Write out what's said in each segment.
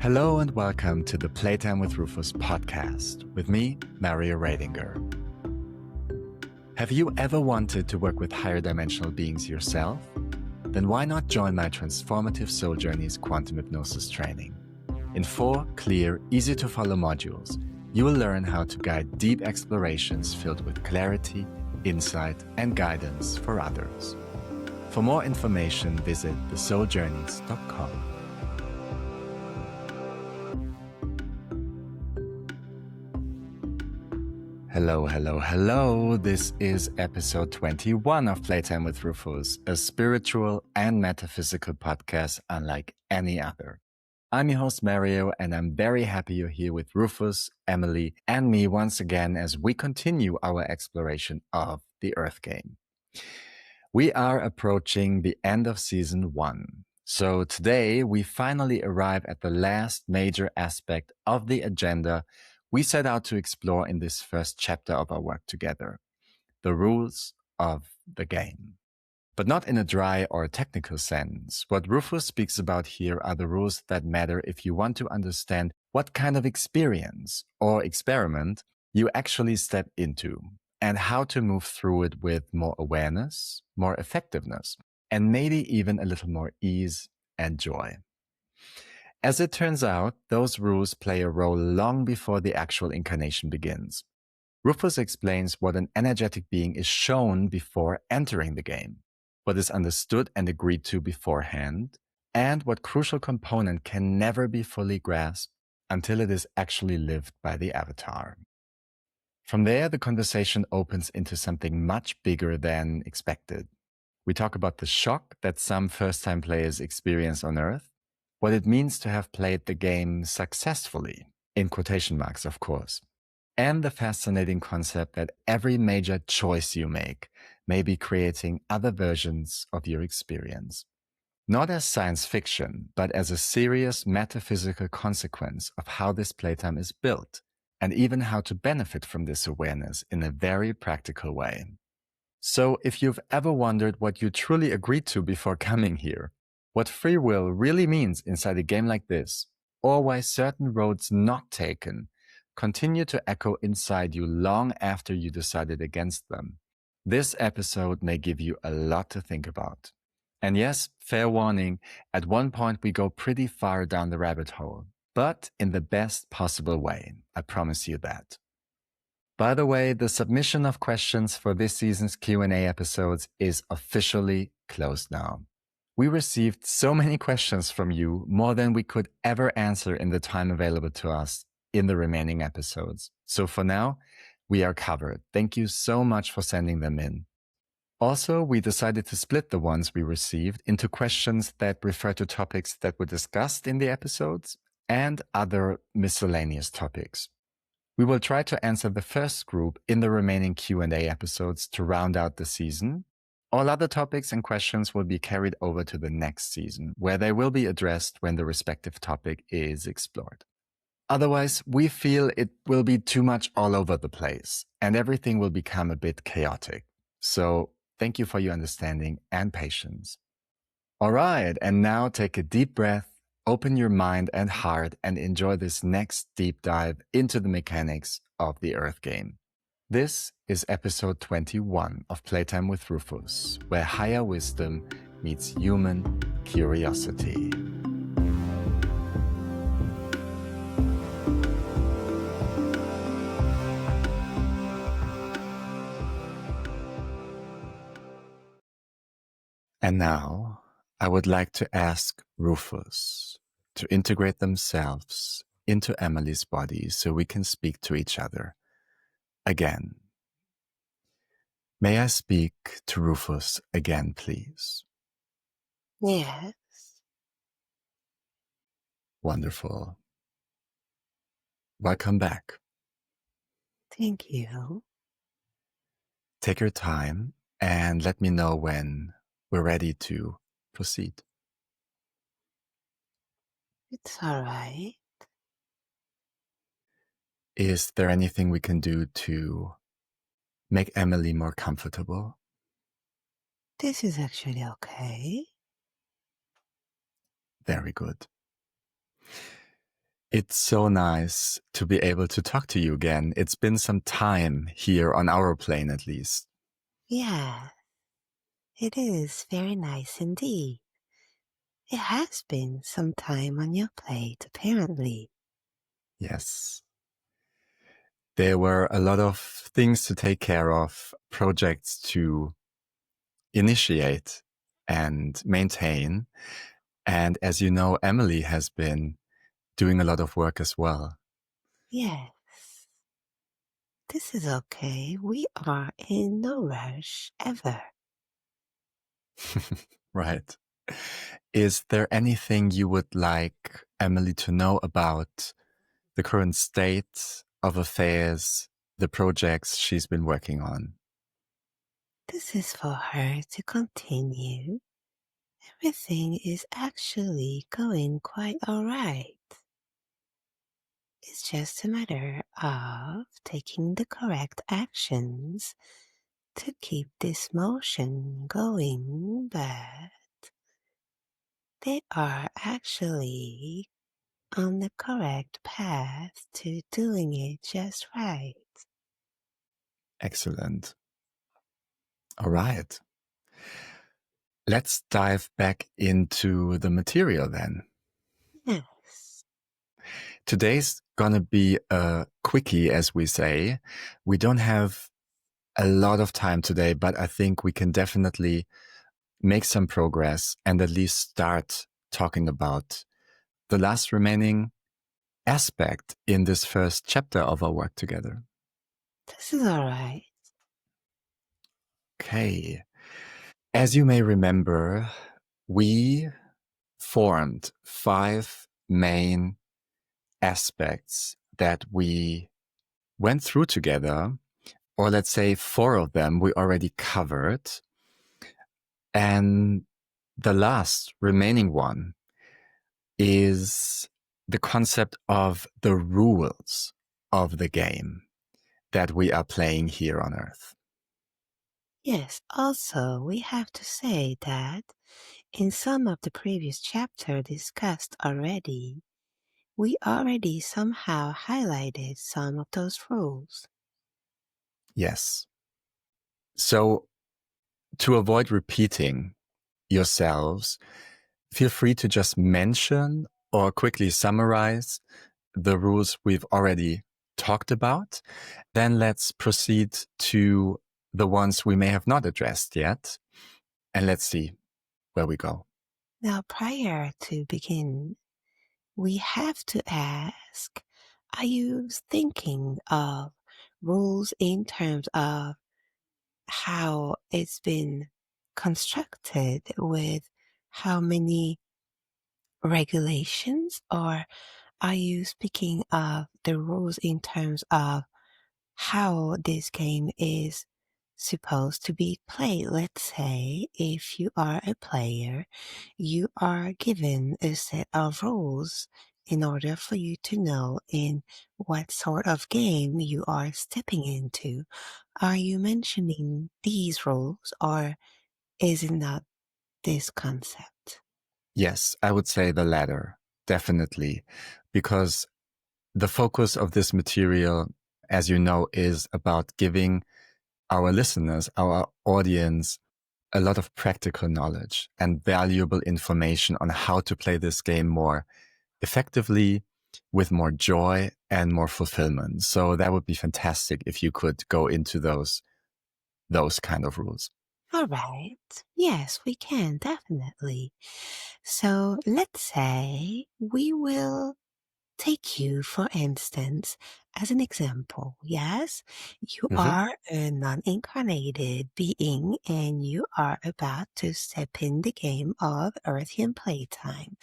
Hello and welcome to the Playtime with Rufus podcast with me, Mario Radinger. Have you ever wanted to work with higher dimensional beings yourself? Then why not join my transformative Soul Journeys quantum hypnosis training? In 4 clear, easy-to-follow modules, you will learn how to guide deep explorations filled with clarity, insight, and guidance for others. For more information, visit thesouljourneys.com. Hello. This is episode 21 of Playtime with Rufus, a spiritual and metaphysical podcast unlike any other. I'm your host, Mario, and I'm very happy you're here with Rufus, Emily, and me once again as we continue our exploration of the Earth game. We are approaching the end of season 1. So today we finally arrive at the last major aspect of the agenda we set out to explore in this first chapter of our work together, the rules of the game. But not in a dry or technical sense. What Rufus speaks about here are the rules that matter if you want to understand what kind of experience or experiment you actually step into and how to move through it with more awareness, more effectiveness, and maybe even a little more ease and joy. As it turns out, those rules play a role long before the actual incarnation begins. Rufus explains what an energetic being is shown before entering the game, what is understood and agreed to beforehand, and what crucial component can never be fully grasped until it is actually lived by the avatar. From there, the conversation opens into something much bigger than expected. We talk about the shock that some first-time players experience on Earth, what it means to have played the game successfully, in quotation marks, of course, and the fascinating concept that every major choice you make may be creating other versions of your experience. Not as science fiction, but as a serious metaphysical consequence of how this playtime is built, and even how to benefit from this awareness in a very practical way. So if you've ever wondered what you truly agreed to before coming here, what free will really means inside a game like this, or why certain roads not taken continue to echo inside you long after you decided against them, this episode may give you a lot to think about. And yes, fair warning, at one point we go pretty far down the rabbit hole, but in the best possible way, I promise you that. By the way, the submission of questions for this season's Q&A episodes is officially closed now. We received so many questions from you, more than we could ever answer in the time available to us in the remaining episodes. So for now, we are covered. Thank you so much for sending them in. Also, we decided to split the ones we received into questions that refer to topics that were discussed in the episodes and other miscellaneous topics. We will try to answer the first group in the remaining Q&A episodes to round out the season. All other topics and questions will be carried over to the next season, where they will be addressed when the respective topic is explored. Otherwise, we feel it will be too much all over the place, and everything will become a bit chaotic. So, thank you for your understanding and patience. All right, and now take a deep breath, open your mind and heart, and enjoy this next deep dive into the mechanics of the Earth game. This is episode 21 of Playtime with Rufus, where higher wisdom meets human curiosity. And now, I would like to ask Rufus to integrate themselves into Emily's body so we can speak to each other again. May I speak to Rufus again, please? Yes. Wonderful. Welcome back. Thank you. Take your time and let me know when we're ready to proceed. It's all right. Is there anything we can do to make Emily more comfortable? This is actually okay. Very good. It's so nice to be able to talk to you again. It's been some time here on our plane, at least. Yeah, it is very nice indeed. It has been some time on your plate, apparently. Yes. There were a lot of things to take care of, projects to initiate and maintain. And as you know, Emily has been doing a lot of work as well. Yes, this is okay. We are in no rush ever. Right. Is there anything you would like Emily to know about the current state of affairs, the projects she's been working on? This is for her to continue. Everything is actually going quite alright. It's just a matter of taking the correct actions to keep this motion going, but they are actually on the correct path to doing it just right. Excellent. All right. Let's dive back into the material then. Yes, Today's gonna be a quickie, as we say. We don't have a lot of time today, but I think we can definitely make some progress and at least start talking about the last remaining aspect in this first chapter of our work together. this is alright. Okay. As you may remember, we formed 5 main aspects that we went through together, or let's say 4 of them we already covered. And the last remaining one is the concept of the rules of the game that we are playing here on Earth. Yes, also, we have to say that in some of the previous chapter discussed already, we already somehow highlighted some of those rules. Yes. So to avoid repeating yourselves, feel free to just mention or quickly summarize the rules we've already talked about. Then let's proceed to the ones we may have not addressed yet. And let's see where we go. Now, prior to begin, we have to ask, are you thinking of rules in terms of how it's been constructed with how many regulations, or are you speaking of the rules in terms of how this game is supposed to be played? Let's say if you are a player, you are given a set of rules in order for you to know in what sort of game you are stepping into. Are you mentioning these rules, or is it not this concept? Yes, I would say the latter, definitely, because the focus of this material, as you know, is about giving our listeners, our audience, a lot of practical knowledge and valuable information on how to play this game more effectively, with more joy and more fulfillment. So that would be fantastic if you could go into those kind of rules. All right. Yes, we can, definitely. So let's say we will take you, for instance, as an example. Yes, you Mm-hmm. are a non incarnated being and you are about to step in the game of Earthian Playtime.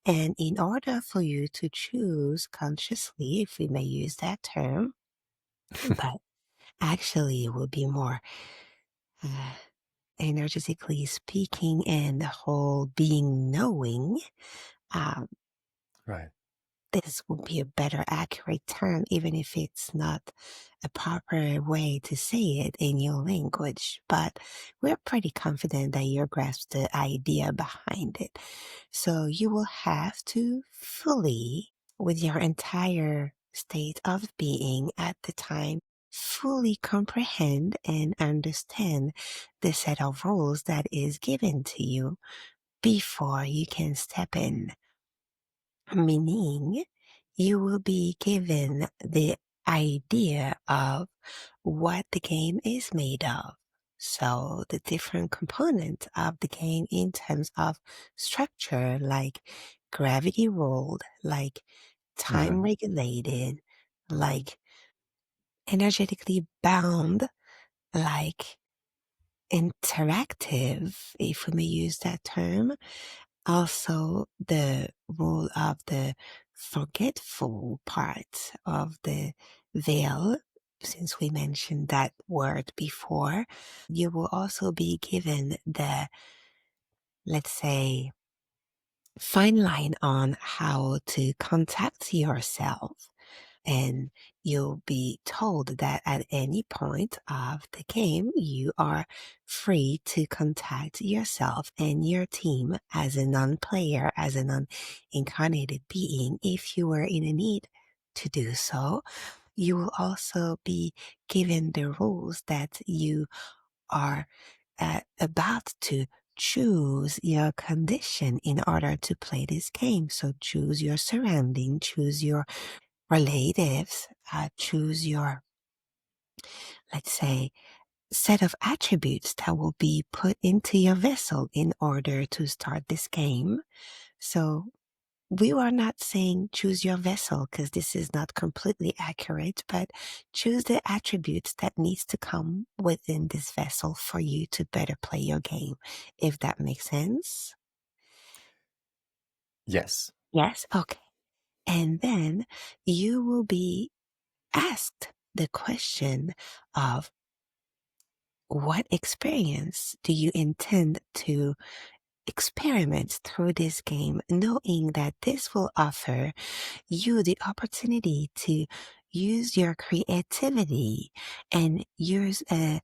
And in order for you to choose consciously, if we may use that term, but actually it would be more uh, energetically speaking and the whole being knowing, um, Right. this would be a better accurate term, even if it's not a proper way to say it in your language. But we're pretty confident that you grasp the idea behind it. So you will have to fully with your entire state of being at the time, fully comprehend and understand the set of rules that is given to you before you can step in. Meaning, you will be given the idea of what the game is made of. So, the different components of the game in terms of structure, like gravity rolled, like time Mhm. regulated, like energetically bound, like interactive, if we may use that term. Also, the role of the forgetful part of the veil, since we mentioned that word before, you will also be given the, let's say, fine line on how to contact yourself. And you'll be told that at any point of the game, you are free to contact yourself and your team as a non-player, as a non-incarnated being. If you were in a need to do so, you will also be given the rules that you are about to choose your condition in order to play this game. So choose your surrounding, choose your relatives, choose your, let's say, set of attributes that will be put into your vessel in order to start this game. So we are not saying choose your vessel because this is not completely accurate, but choose the attributes that needs to come within this vessel for you to better play your game, if that makes sense. Yes. Yes? Okay. And then you will be asked the question of what experience do you intend to experiment through this game, knowing that this will offer you the opportunity to use your creativity and use a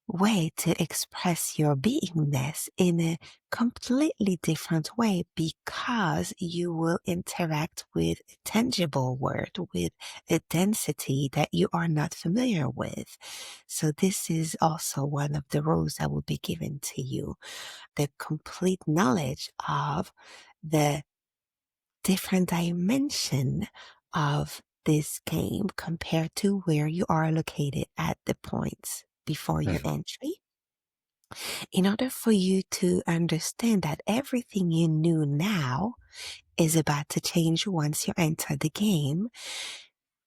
way to express your beingness in a completely different way because you will interact with a tangible word, with a density that you are not familiar with. So this is also one of the rules that will be given to you, the complete knowledge of the different dimension of this game compared to where you are located at the points before your Mhm. entry, in order for you to understand that everything you knew now is about to change once you enter the game,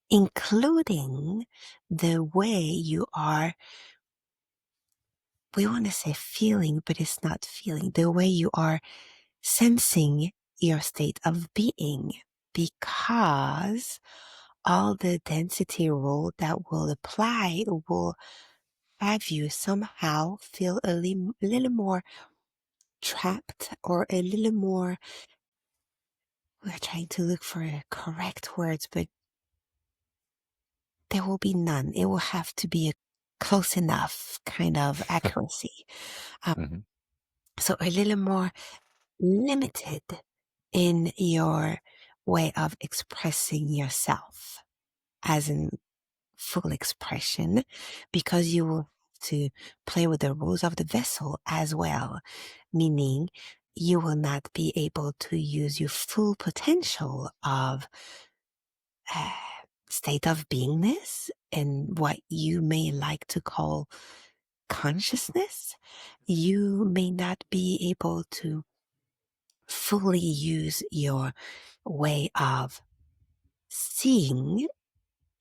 including the way you are, we want to say feeling, but it's not feeling, the way you are sensing your state of being, because all the density rule that will apply will have you somehow feel little more trapped or a little more, we're trying to look for correct words, but there will be none. It will have to be a close enough kind of accuracy. Um, Mhm. so a little more limited in your way of expressing yourself as in full expression, because you will have to play with the rules of the vessel as well, meaning you will not be able to use your full potential of uh, state of beingness and what you may like to call consciousness. You may not be able to fully use your way of seeing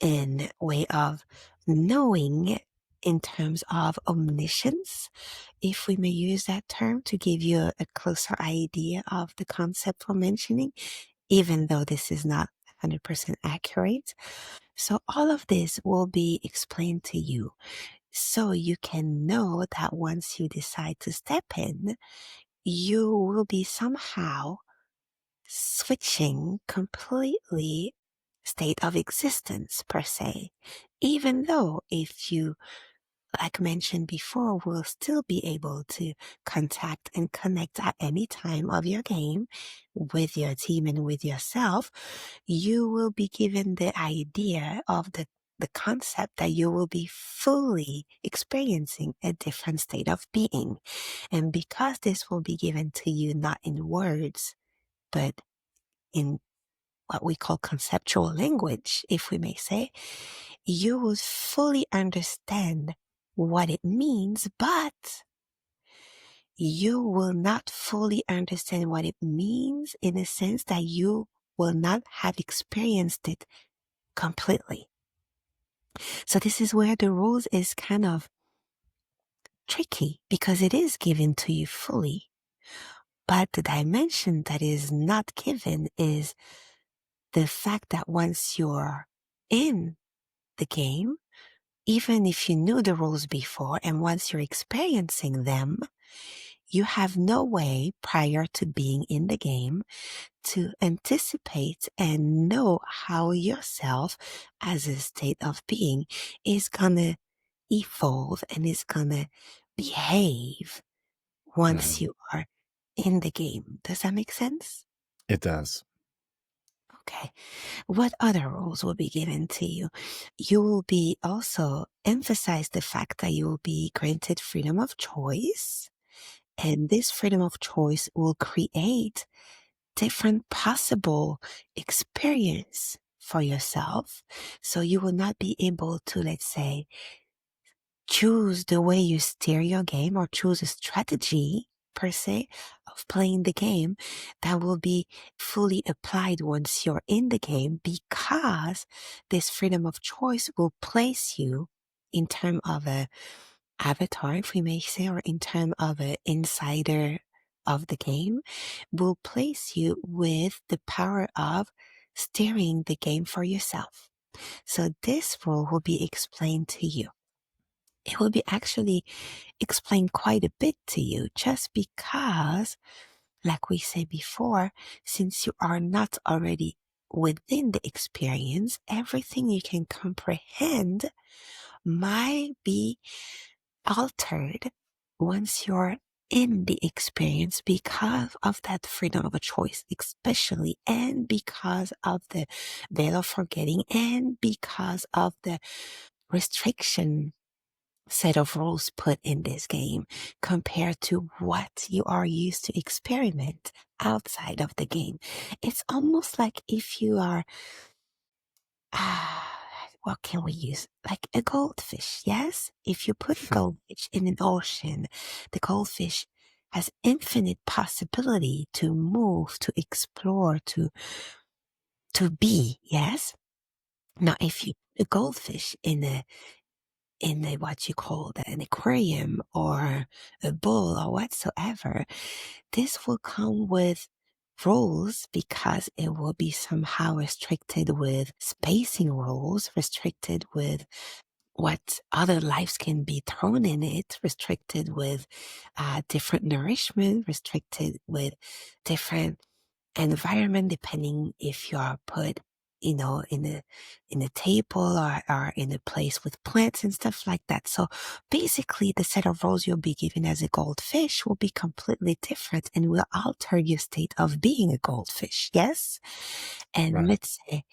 and way of knowing in terms of omniscience, if we may use that term to give you a closer idea of the concept we're mentioning, even though this is not 100% accurate. So all of this will be explained to you so you can know that once you decide to step in, you will be somehow switching completely state of existence per se. Even though if you like mentioned before, will still be able to contact and connect at any time of your game with your team and with yourself. You will be given the idea of the concept that you will be fully experiencing a different state of being. And because this will be given to you not in words, but in what we call conceptual language, if we may say, you will fully understand what it means, but you will not fully understand what it means in the sense that you will not have experienced it completely. So this is where the rules is kind of tricky because it is given to you fully. But the dimension that is not given is the fact that once you're in the game, even if you knew the rules before and once you're experiencing them, you have no way prior to being in the game to anticipate and know how yourself as a state of being is gonna evolve and is gonna behave once you are in the game. Does that make sense? It does. Okay. What other roles will be given to you? You will be also emphasize the fact that you will be granted freedom of choice. And this freedom of choice will create different possible experience for yourself. So you will not be able to, let's say, choose the way you steer your game or choose a strategy per se of playing the game that will be fully applied once you're in the game, because this freedom of choice will place you in terms of a avatar, if we may say, or in terms of an insider of the game, will place you with the power of steering the game for yourself. So this role will be explained to you. It will be actually explained quite a bit to you just because, like we said before, since you are not already within the experience, everything you can comprehend might be altered once you're in the experience because of that freedom of a choice, especially, and because of the veil of forgetting, and because of the restriction set of rules put in this game compared to what you are used to experiment outside of the game. It's almost like if you are, what can we use? Like a goldfish, yes? If you put a goldfish in an ocean, the goldfish has infinite possibility to move, to explore, to be, yes? Now, if you put a goldfish in a what you call an aquarium or a bowl or whatsoever, this will come with rules because it will be somehow restricted with spacing rules, restricted with what other lives can be thrown in it, restricted with different nourishment, restricted with different environment, depending if you are put, in a table or in a place with plants and stuff like that. So basically the set of roles you'll be given as a goldfish will be completely different and will alter your state of being a goldfish. Yes. And Right. let's say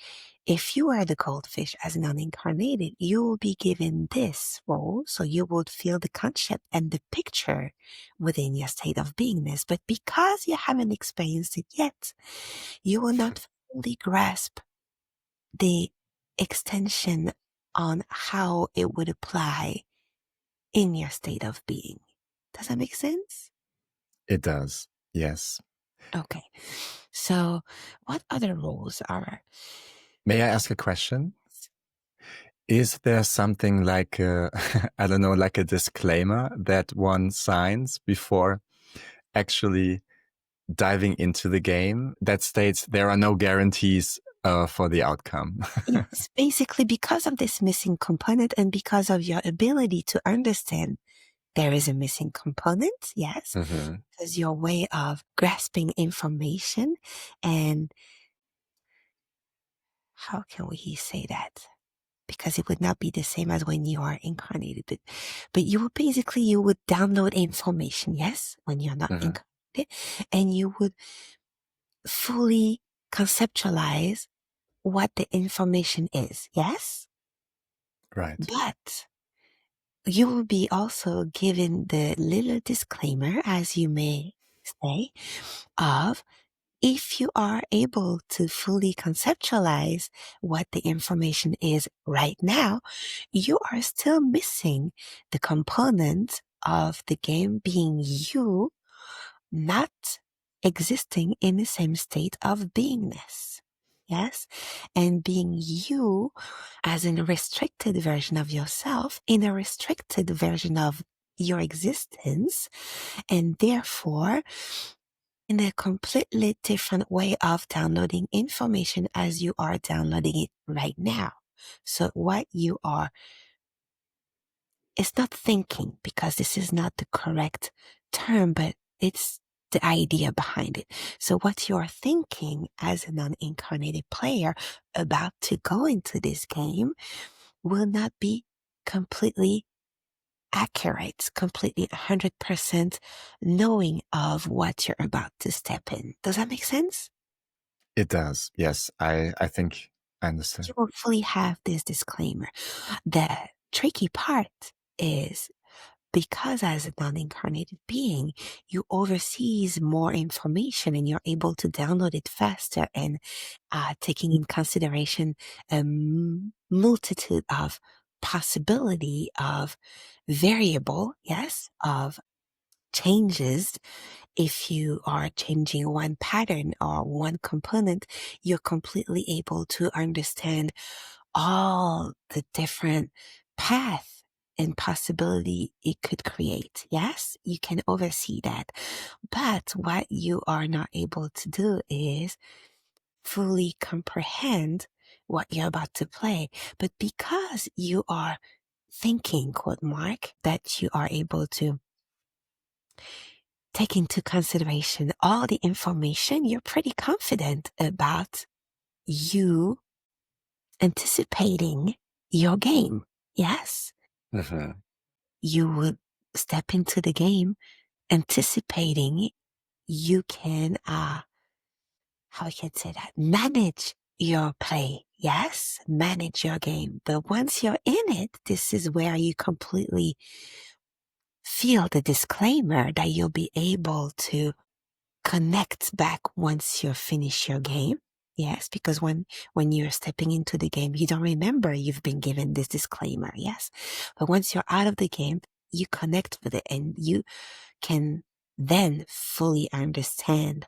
if you are the goldfish as an unincarnated, you will be given this role, so you would feel the concept and the picture within your state of beingness. But because you haven't experienced it yet, you will not fully grasp the extension on how it would apply in your state of being. Does that make sense? It does. Yes. Okay. So what other roles are? May I ask a question? Is there something like a, I don't know, like a disclaimer that one signs before actually diving into the game that states there are no guarantees for the outcome? Yes, basically because of this missing component and because of your ability to understand there is a missing component, yes, Mm-hmm. because your way of grasping information and how can we say that? because it would not be the same as when you are incarnated. But you would download information, yes, when you're not Hmm. incarnated, and you would fully conceptualize what the information is, yes? Right. But you will be also given the little disclaimer, as you may say, of if you are able to fully conceptualize what the information is right now, you are still missing the component of the game being you not existing in the same state of beingness. Yes. And being you as in a restricted version of yourself, in a restricted version of your existence, and therefore in a completely different way of downloading information as you are downloading it right now. So what you are, it's not thinking, because this is not the correct term, but it's the idea behind it. So what you're thinking as a non-incarnated player about to go into this game will not be completely accurate, completely 100% knowing of what you're about to step in. Does that make sense? It does. Yes. I think I understand. You will fully have this disclaimer. The tricky part is because as a non-incarnated being, you oversees more information and you're able to download it faster and taking in consideration a multitude of possibility of variable, yes, of changes. If you are changing one pattern or one component, you're completely able to understand all the different path and possibility it could create. Yes, you can oversee that. But what you are not able to do is fully comprehend what you're about to play. But because you are thinking, quote mark, that you are able to take into consideration all the information, you're pretty confident about you anticipating your game. Yes, Hmm. you would step into the game anticipating you can, how I can say that, manage your play. Yes, manage your game. But once you're in it, this is where you completely feel the disclaimer that you'll be able to connect back once you finish your game. Yes, because when you're stepping into the game, you don't remember you've been given this disclaimer. Yes. But once you're out of the game, you connect with it and you can then fully understand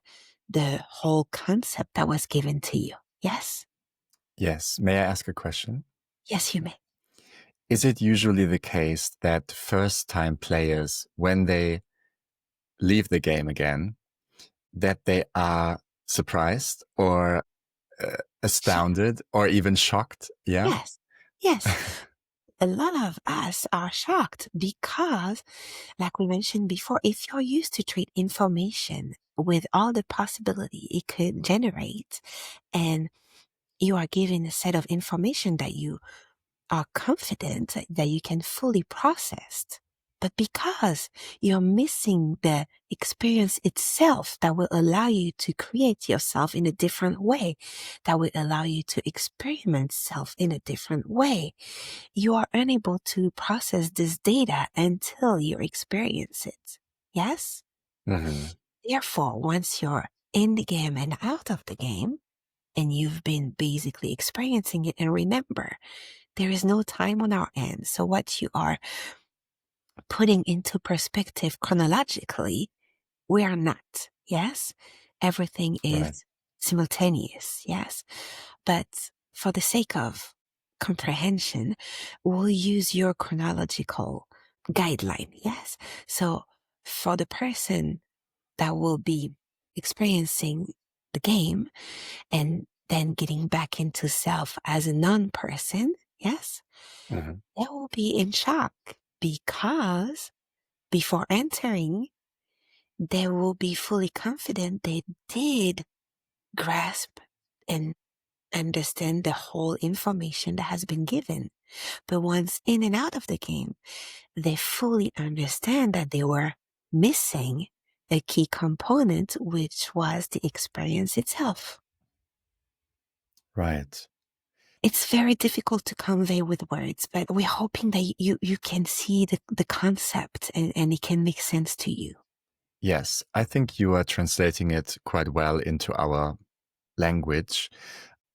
the whole concept that was given to you. Yes. Yes. May I ask a question? Yes, you may. Is it usually the case that first time players, when they leave the game again, that they are surprised or Sure. astounded or even shocked? Yeah. Yes. Yes. A lot of us are shocked because, like we mentioned before, if you're used to treat information with all the possibility it could generate, and you are given a set of information that you are confident that you can fully process, but because you're missing the experience itself that will allow you to create yourself in a different way, that will allow you to experiment self in a different way, you are unable to process this data until you experience it. Yes? Hmm. Therefore, once you're in the game and out of the game, and you've been basically experiencing it, and remember, there is no time on our end. So what you are putting into perspective chronologically, we are not. Yes? Everything Right. is simultaneous. Yes? But for the sake of comprehension, we'll use your chronological guideline. Yes? So for the person that will be experiencing the game and then getting back into self as a non-person, yes, Hmm. they will be in shock because before entering, they will be fully confident they did grasp and understand the whole information that has been given. But once in and out of the game, they fully understand that they were missing a key component, which was the experience itself. Right. It's very difficult to convey with words, but we're hoping that you can see the concept and it can make sense to you. Yes, I think you are translating it quite well into our language.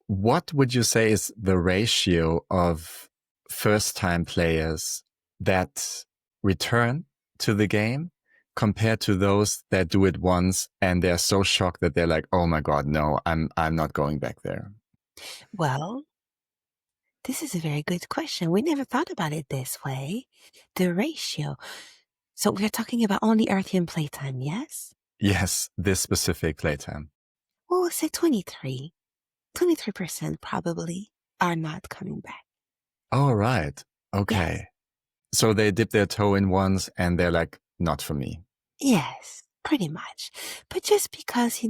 What would you say is the ratio of first-time players that return to the game compared to those that do it once and they're so shocked that they're like, "Oh my God, no, I'm not going back there." Well, this is a very good question. We never thought about it this way. The ratio. So we're talking about only Earthian playtime, yes? Yes, this specific playtime. Well, we'll say 23. 23% probably are not coming back. All right. Yes. Okay. So they dip their toe in once and they're like, not for me. Yes, pretty much. But just because,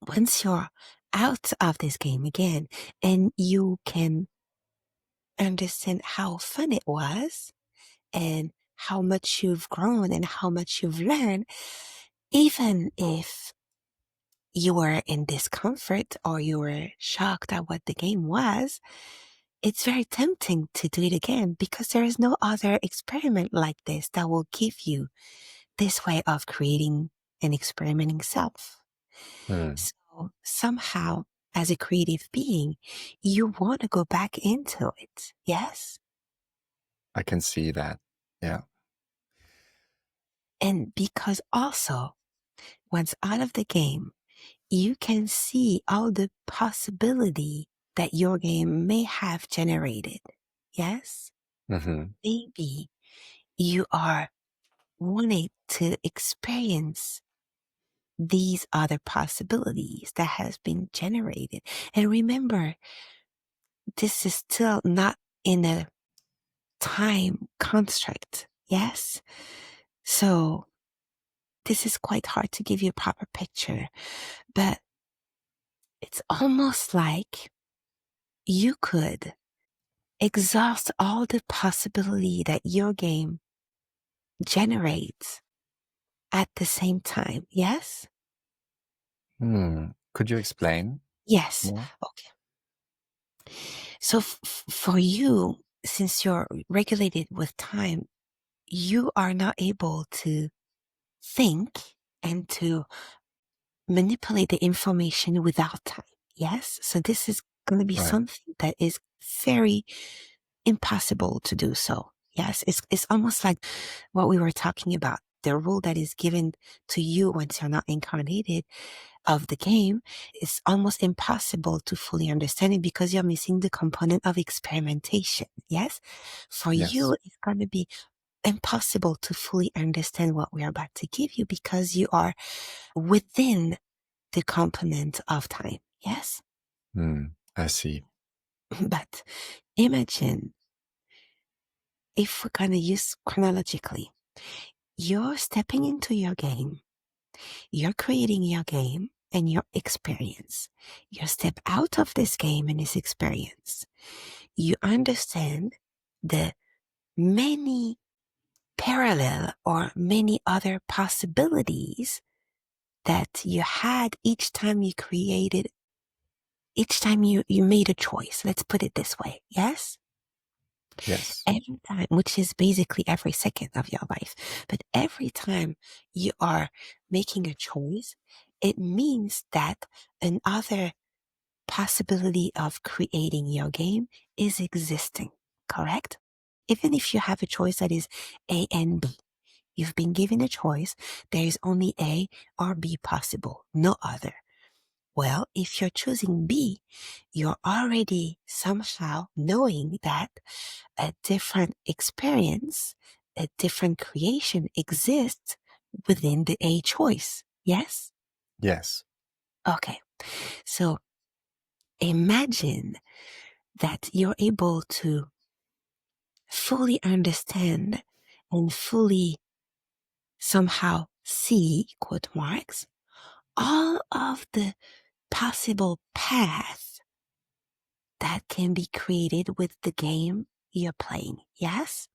once you're out of this game again and you can understand how fun it was and how much you've grown and how much you've learned, even if you were in discomfort or you were shocked at what the game was, it's very tempting to do it again because there is no other experiment like this that will give you this way of creating and experimenting self. Hmm. So somehow, as a creative being, you want to go back into it. Yes? I can see that. Yeah. And because also, once out of the game, you can see all the possibility that your game may have generated. Yes? Mm-hmm. Maybe you are wanting to experience these other possibilities that has been generated. And remember, this is still not in a time construct. Yes? So this is quite hard to give you a proper picture, but it's almost like you could exhaust all the possibility that your game generates at the same time. Yes? Hmm. Could you explain Yes. more? Okay. So for you, since you're regulated with time, you are not able to think and to manipulate the information without time. Yes? So this is going to be Right. something that is very impossible to do so. Yes? It's almost like what we were talking about. The rule that is given to you once you're not incarnated of the game is almost impossible to fully understand it because you're missing the component of experimentation. Yes? For Yes. you, it's going to be impossible to fully understand what we're about to give you because you are within the component of time. Yes? Hmm. I see. But imagine if we're going to use chronologically, you're stepping into your game, you're creating your game and your experience. You step out of this game and this experience. You understand the many parallel or many other possibilities that you had each time you created, each time you made a choice. Let's put it this way. Yes? Yes. Every time, which is basically every second of your life, but every time you are making a choice, it means that another possibility of creating your game is existing, correct? Even if you have a choice that is A and B, you've been given a choice, there is only A or B possible, no other. Well, if you're choosing B, you're already somehow knowing that a different experience, a different creation exists within the A choice. Yes? Yes. Okay. So imagine that you're able to fully understand and fully somehow see, quote marks, all of the possible paths can be created with the game you're playing. Yes?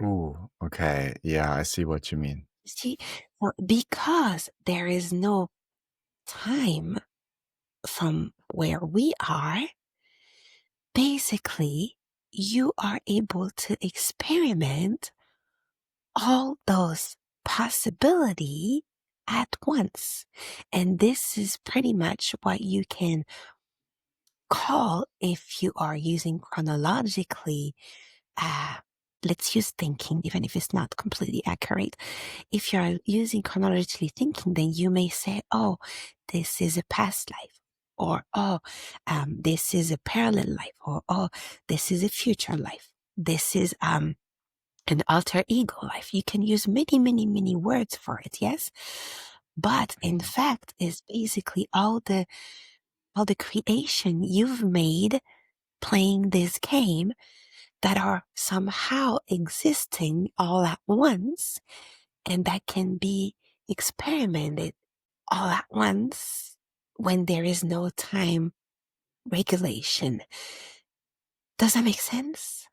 Ooh, okay. Yeah, I see what you mean. See, well, because there is no time from where we are, basically, you are able to experiment all those possibility at once. And this is pretty much what you can call, if you are using chronologically, uh, let's use thinking, even if it's not completely accurate. If you're using chronologically thinking, then you may say, oh, this is a past life, or oh, this is a parallel life, or oh, this is a future life. This is an alter ego life. You can use many, many, many words for it, yes? But in Mhm. fact, is basically all the creation you've made playing this game that are somehow existing all at once and that can be experimented all at once when there is no time regulation. Does that make sense?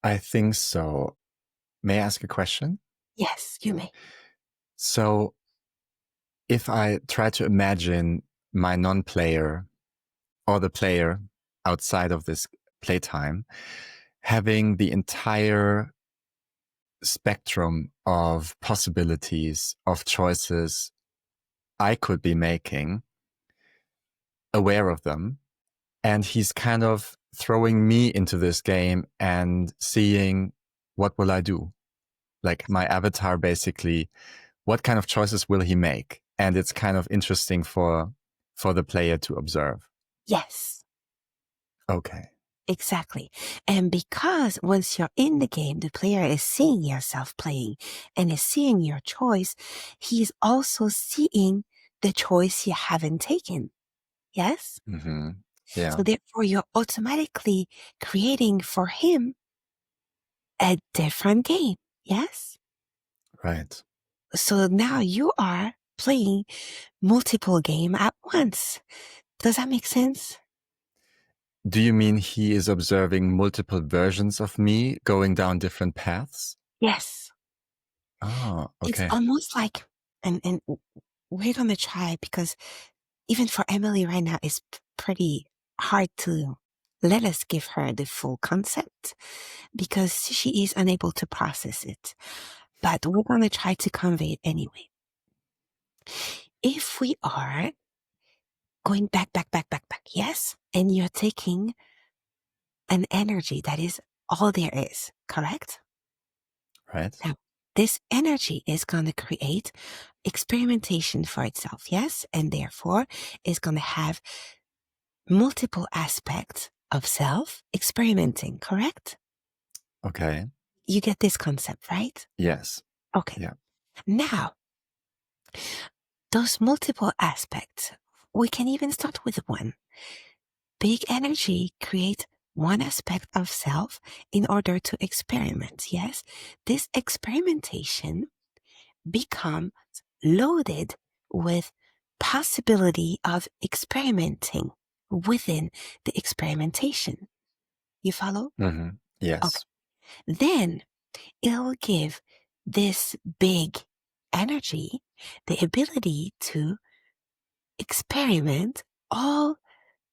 I think so. May I ask a question? Yes, you may. So, if I try to imagine my non-player or the player outside of this playtime having the entire spectrum of possibilities, of choices I could be making, aware of them, and he's kind of throwing me into this game and seeing, what will I do? Like my avatar, basically, what kind of choices will he make? And it's kind of interesting for the player to observe. Yes. Okay. Exactly. And because once you're in the game, the player is seeing yourself playing and is seeing your choice, he's also seeing the choice you haven't taken. Yes? Mm-hmm. Yeah. So therefore, you're automatically creating for him a different game. Yes? Right. So now you are playing multiple game at once. Does that make sense? Do you mean he is observing multiple versions of me going down different paths? Yes. Oh, It's okay. almost like, and we're gonna try because even for Emily right now, it's pretty hard to let us give her the full concept because she is unable to process it. But we're going to try to convey it anyway. If we are going back, yes, and you're taking an energy that is all there is, correct? Right. Now, this energy is going to create experimentation for itself, yes, and therefore is going to have multiple aspects of self experimenting, correct? Okay. You get this concept, right? Yes. Okay. Yeah. Now, those multiple aspects, we can even start with one. Big energy create one aspect of self in order to experiment. Yes, this experimentation becomes loaded with possibility of experimenting within the experimentation. You follow? Mm-hmm. Okay. Yes. Then it'll give this big energy the ability to experiment all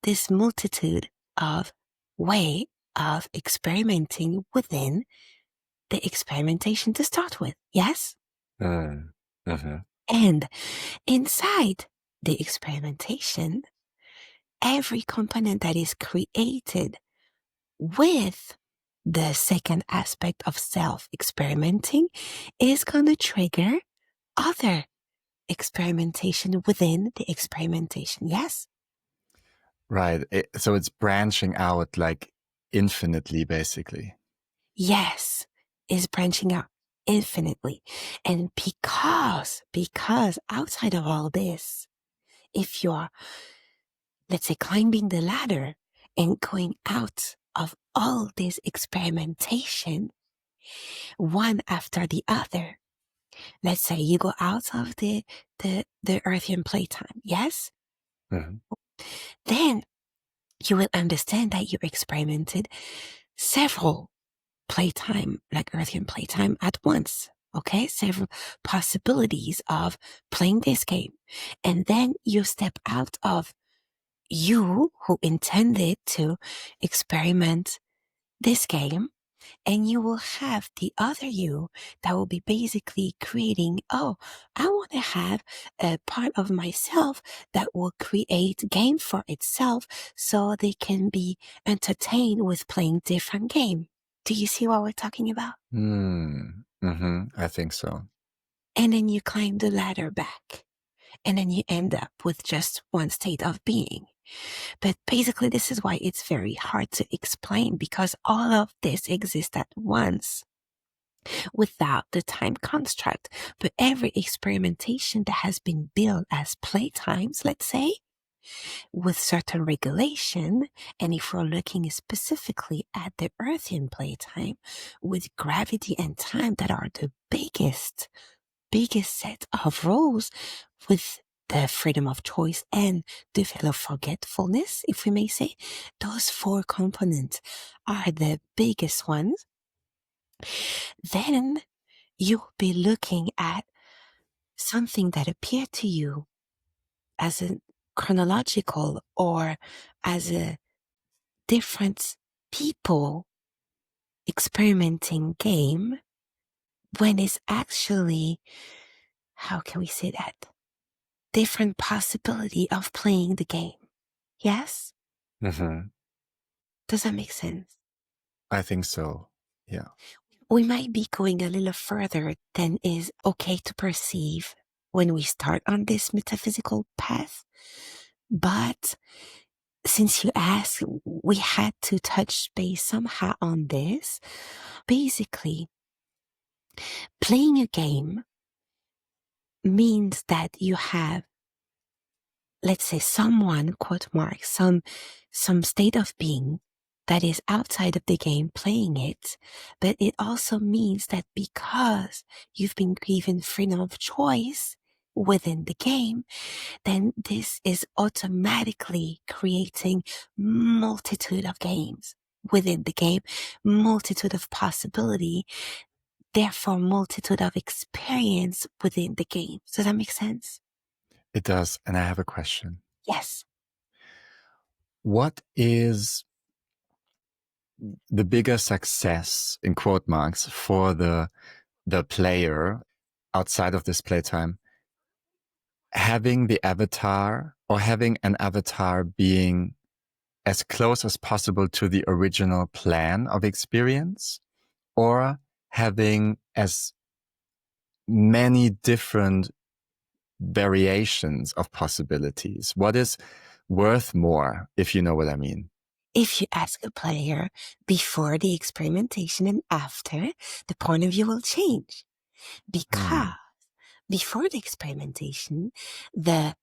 this multitude of way of experimenting within the experimentation to start with. Yes? Mm. Mm-hmm. And inside the experimentation, every component that is created with the second aspect of self experimenting is going to trigger other experimentation within the experimentation. Yes? Right. So it's branching out like infinitely, basically. Yes, is branching out infinitely. And because outside of all this, if you're, let's say, climbing the ladder and going out of all this experimentation, one after the other, let's say you go out of the Earthian playtime, yes? Mm-hmm. Then you will understand that you experimented several playtime, like Earthian playtime at once. Okay, several possibilities of playing this game. And then you step out of you who intended to experiment this game, and you will have the other you that will be basically creating, oh, I want to have a part of myself that will create game for itself so they can be entertained with playing different game. Do you see what we're talking about? I think so. And then you climb the ladder back, and then you end up with just one state of being. But basically, this is why it's very hard to explain, because all of this exists at once without the time construct. But every experimentation that has been built as playtimes, let's say, with certain regulation, and if we're looking specifically at the Earthian playtime, with gravity and time that are the biggest set of rules, with the freedom of choice and the veil of forgetfulness, if we may say, those four components are the biggest ones. Then you'll be looking at something that appeared to you as a chronological or as a different people experimenting game, when it's actually, how can we say that? Different possibility of playing the game. Yes? Mm-hmm. Does that make sense? I think so. Yeah. We might be going a little further than is okay to perceive when we start on this metaphysical path. But since you asked, we had to touch base somehow on this. Basically, playing a game means that you have, let's say, someone, quote mark, some state of being that is outside of the game playing it. But it also means that because you've been given freedom of choice within the game, then this is automatically creating multitude of games within the game, multitude of possibility, therefore multitude of experience within the game. Does that make sense? It does. And I have a question. Yes. What is the bigger success, in quote marks, for the player outside of this playtime? Having the avatar, or having an avatar being as close as possible to the original plan of experience, or having as many different variations of possibilities? What is worth more, if you know what I mean? If you ask a player before the experimentation and after, the point of view will change. Because before the experimentation, the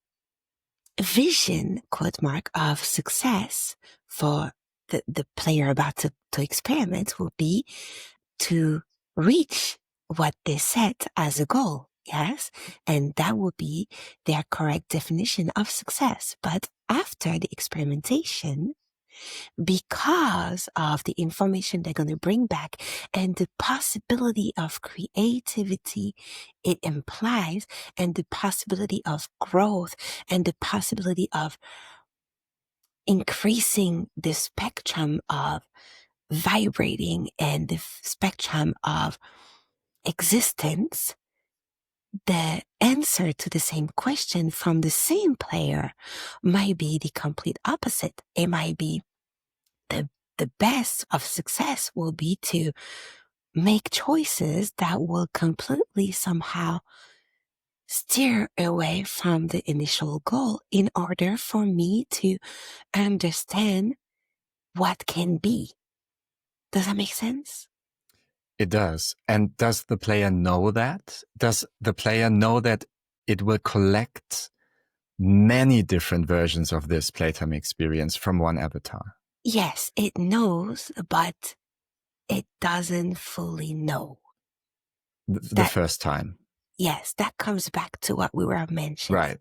vision, quote mark, of success for the player about to experiment will be to reach what they set as a goal. Yes. And that would be their correct definition of success. But after the experimentation, because of the information they're going to bring back and the possibility of creativity it implies, and the possibility of growth, and the possibility of increasing the spectrum of vibrating and the spectrum of existence, the answer to the same question from the same player might be the complete opposite. It might be the best of success will be to make choices that will completely somehow steer away from the initial goal in order for me to understand what can be. Does that make sense? It does. And does the player know that? Does the player know that it will collect many different versions of this playtime experience from one avatar? Yes, it knows, but it doesn't fully know. The first time. Yes, that comes back to what we were mentioning. Right.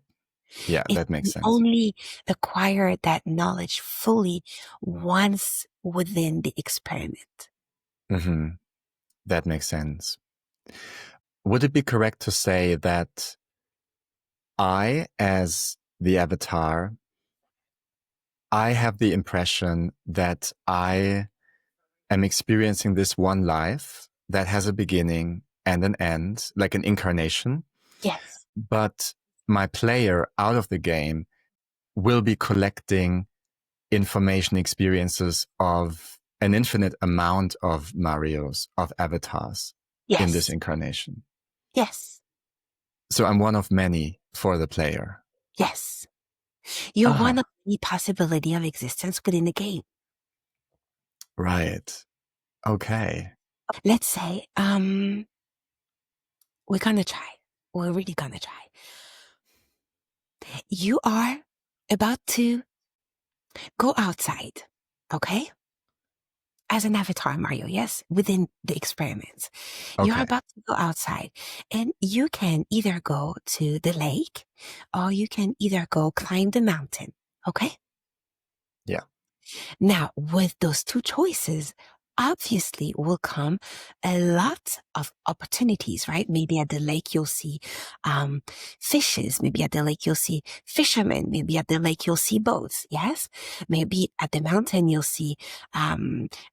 Yeah, It that makes can sense. only acquire that knowledge fully once within the experiment. Hmm. That makes sense. Would it be correct to say that I, as the avatar, I have the impression that I am experiencing this one life that has a beginning and an end, like an incarnation, Yes. but my player out of the game will be collecting information experiences of an infinite amount of Marios, of avatars in this Yes. incarnation. Yes. So I'm one of many for the player. Yes. You're one of Ah, the possibility of existence within the game. right. Okay. Let's say, we're gonna try. We're really gonna try. You are about to go outside, okay? As an avatar, Mario, yes, within the experiments. You're Okay. about to go outside and you can either go to the lake or you can either go climb the mountain, okay? Yeah. Now, with those two choices, obviously will come a lot of opportunities, right? Maybe at the lake you'll see fishes. Maybe at the lake you'll see fishermen. Maybe at the lake you'll see boats. Yes. Maybe at the mountain you'll see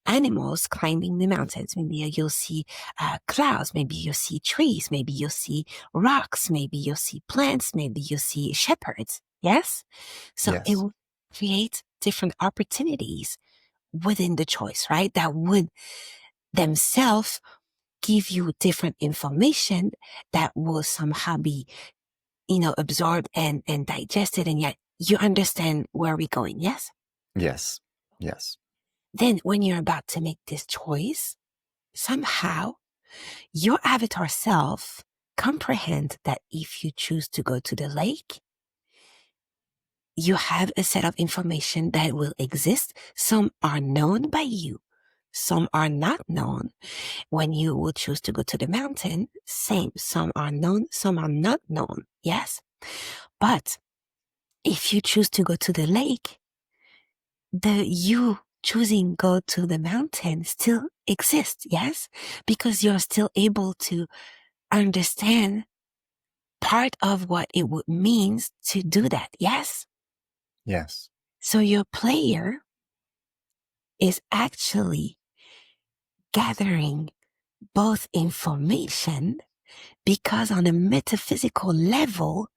animals climbing the mountains. Maybe you'll see clouds. Maybe you'll see trees. Maybe you'll see rocks. Maybe you'll see plants. Maybe you'll see shepherds. Yes. So it Yes. will create different opportunities within the choice, right? That would themselves give you different information that will somehow be, absorbed and digested. And yet you understand where we're going. Yes. Yes. Yes. Then when you're about to make this choice, somehow your avatar self comprehend that if you choose to go to the lake, you have a set of information that will exist. Some are known by you. Some are not known. When you will choose to go to the mountain, same. Some are known, some are not known. Yes. But if you choose to go to the lake, the you choosing go to the mountain still exists. Yes. Because you're still able to understand part of what it would means to do that. Yes. Yes. So your player is actually gathering both information because on a metaphysical level,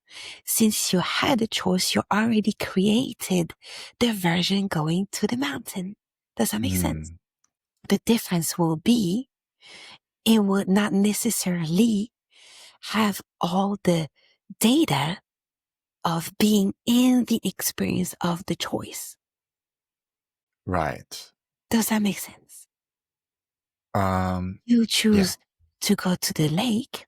since you had a choice, you already created the version going to the mountain. Does that make sense? Mm. The difference will be it would not necessarily have all the data of being in the experience of the choice. Right. Does that make sense? Um, You yeah. choose to go to the lake,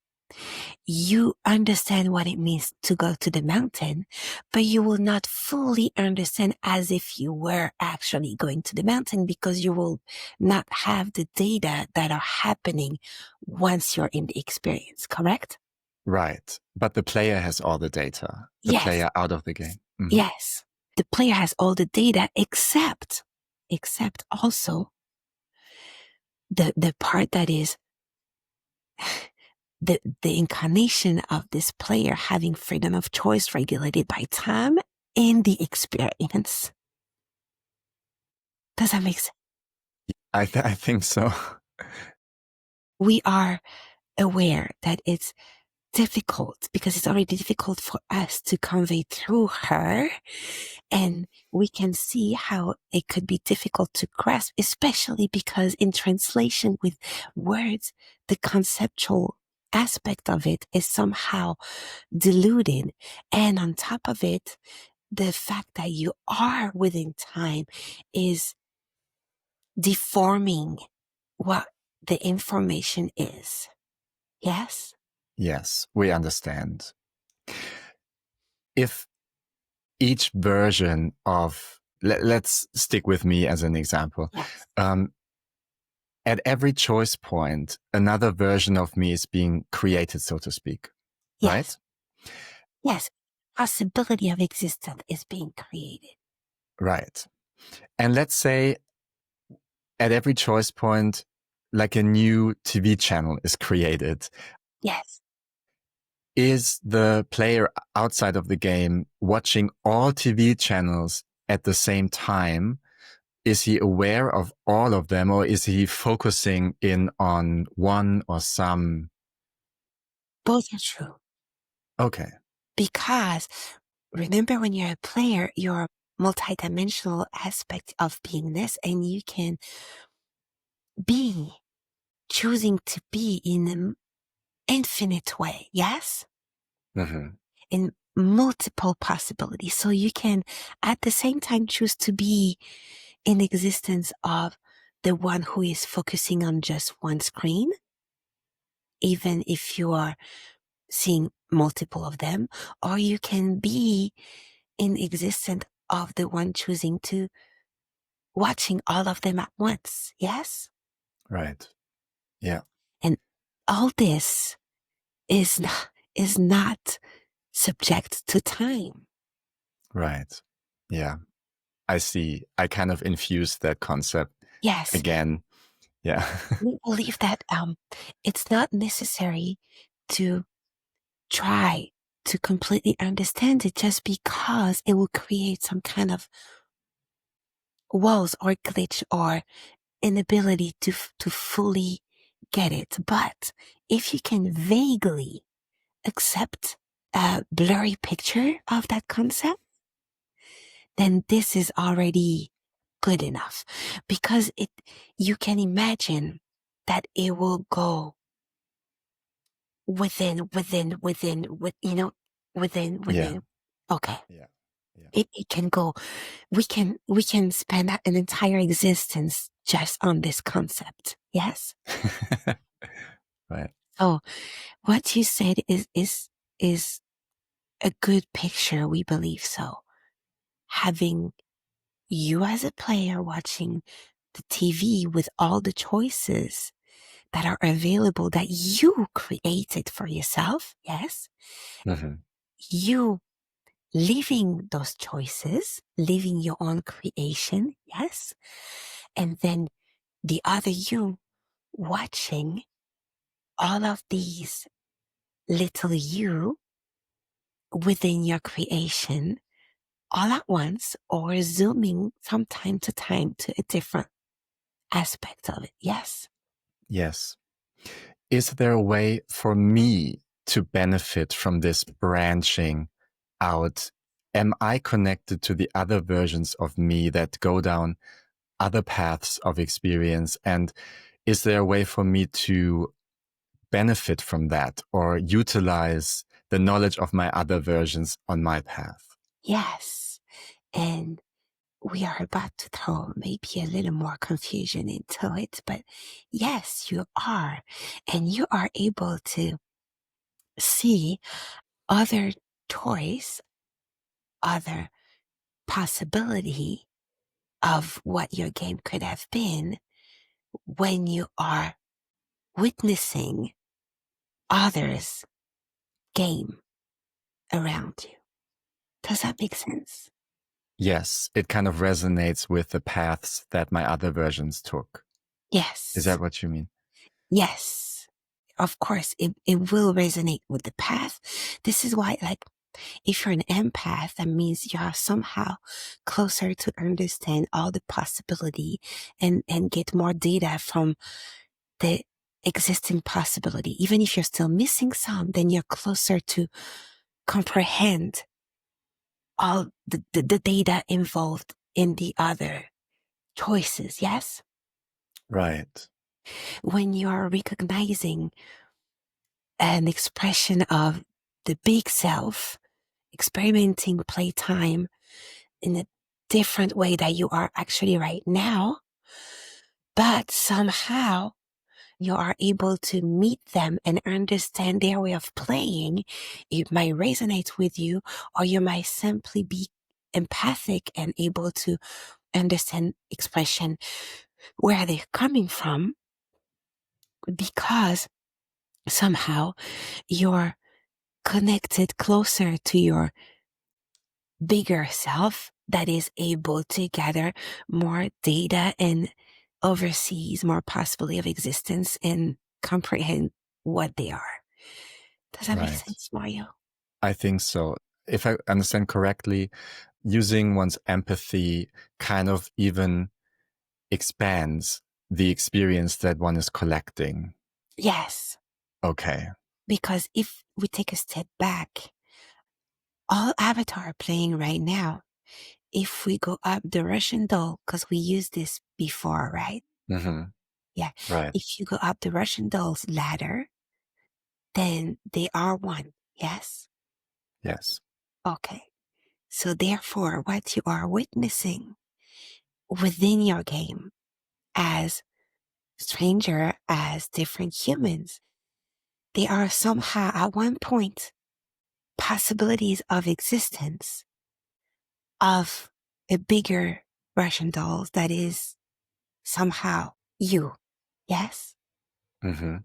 you understand what it means to go to the mountain, but you will not fully understand as if you were actually going to the mountain because you will not have the data that are happening once you're in the experience, correct? Right. But the player has all the data, the Yes, player out of the game. Mhm. yes. The player has all the data except also the part that is the incarnation of this player having freedom of choice regulated by time and the experience. Does that make sense? I think so. We are aware that it's difficult because it's already difficult for us to convey through her. And we can see how it could be difficult to grasp, especially because in translation with words, the conceptual aspect of it is somehow diluted. And on top of it, the fact that you are within time is deforming what the information is. Yes? Yes, we understand. If each version of, let's stick with me as an example. Yes. At every choice point, another version of me is being created, so to speak. Right? Yes. Yes. possibility of existence is being created. Right. And let's say at every choice point, like a new TV channel is created. Yes. Is the player outside of the game watching all TV channels at the same time? Is he aware of all of them, or is he focusing in on one or some? Both are true. Okay. Because remember, when you're a player, you're multidimensional aspect of beingness, and you can be choosing to be in an infinite way. Yes? Mm-hmm. In multiple possibilities. So you can at the same time choose to be in existence of the one who is focusing on just one screen, even if you are seeing multiple of them, or you can be in existence of the one choosing to watching all of them at once. Yes? Right. Yeah. And all this is not subject to time. Right. Yeah. I see. I kind of infused that concept Yes. again. Yeah. We believe that it's not necessary to try to completely understand it just because it will create some kind of walls or glitch or inability to fully get it. But if you can vaguely accept a blurry picture of that concept, then this is already good enough, because you can imagine that it will go within. Yeah. Okay. Yeah. Yeah. It can go, we can spend an entire existence just on this concept. Yes. Right. So what you said is a good picture. We believe so. Having you as a player watching the TV with all the choices that are available that you created for yourself. Yes. Mm-hmm. You living those choices, living your own creation. Yes. And then the other you watching all of these little you within your creation all at once, or zooming from time to time to a different aspect of it. Yes. Yes. Is there a way for me to benefit from this branching out? Am I connected to the other versions of me that go down other paths of experience? And is there a way for me to benefit from that or utilize the knowledge of my other versions on my path? Yes. And we are about to throw maybe a little more confusion into it, but yes, you are. And you are able to see other choice, other possibility of what your game could have been when you are witnessing others' game around you. Does that make sense? Yes, it kind of resonates with the paths that my other versions took. Is Yes. that what you mean? Yes. Of course, it will resonate with the path. This is why, like, if you're an empath, that means you are somehow closer to understand all the possibility and get more data from the existing possibility. Even if you're still missing some, then you're closer to comprehend all the data involved in the other choices. Yes. Right. When you are recognizing an expression of the big self, experimenting playtime in a different way that you are actually right now, but somehow you are able to meet them and understand their way of playing. It might resonate with you, or you might simply be empathic and able to understand expression where they're coming from, because somehow you're connected closer to your bigger self that is able to gather more data and oversees more possibility of existence and comprehend what they are. Does that make Right. sense, Mario? I think so. If I understand correctly, using one's empathy kind of even expands the experience that one is collecting. Yes. Okay. Because if we take a step back, all Avatar are playing right now, if we go up the Russian doll, because we used this before, right? Mm-hmm. Yeah. Right. If you go up the Russian doll's ladder, then they are one. Yes? Yes. Okay. So therefore, what you are witnessing within your game as stranger, as different humans, they are somehow at one point possibilities of existence of a bigger Russian doll that is somehow you. Yes? Mm-hmm.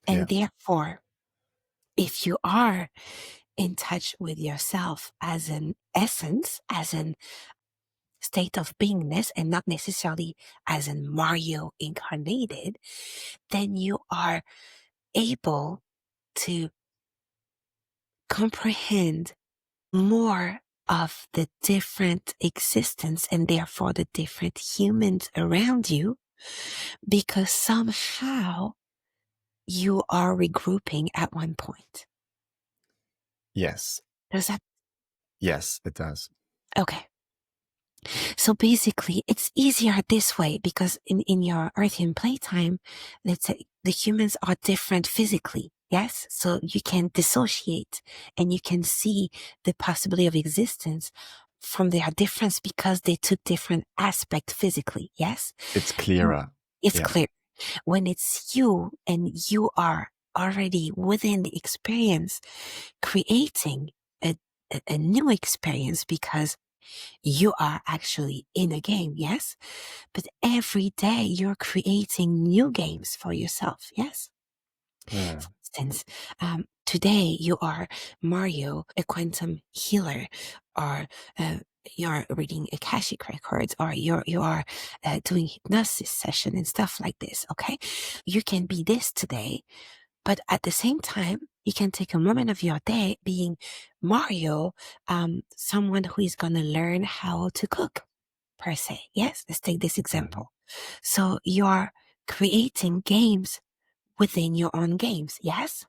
And Yeah. therefore, if you are in touch with yourself as an essence, as an state of beingness, and not necessarily as in Mario incarnated, then you are able to comprehend more of the different existence and therefore the different humans around you, because somehow you are regrouping at one point. Yes. Does that? Yes, it does. Okay. So basically, it's easier this way because in your Earthian playtime, let's say the humans are different physically. Yes. So you can dissociate and you can see the possibility of existence from their difference because they took different aspect physically. Yes. It's clearer. It's Yeah. clear when it's you and you are already within the experience creating a new experience because you are actually in a game, yes? But every day you're creating new games for yourself, yes? Mm. For instance, today you are Mario, a quantum healer, or you're reading Akashic records, or you are doing hypnosis session and stuff like this, okay? You can be this today, but at the same time, you can take a moment of your day being Mario, someone who is going to learn how to cook, per se. Yes, let's take this Mm-hmm. example. So you're creating games within your own games. Yes?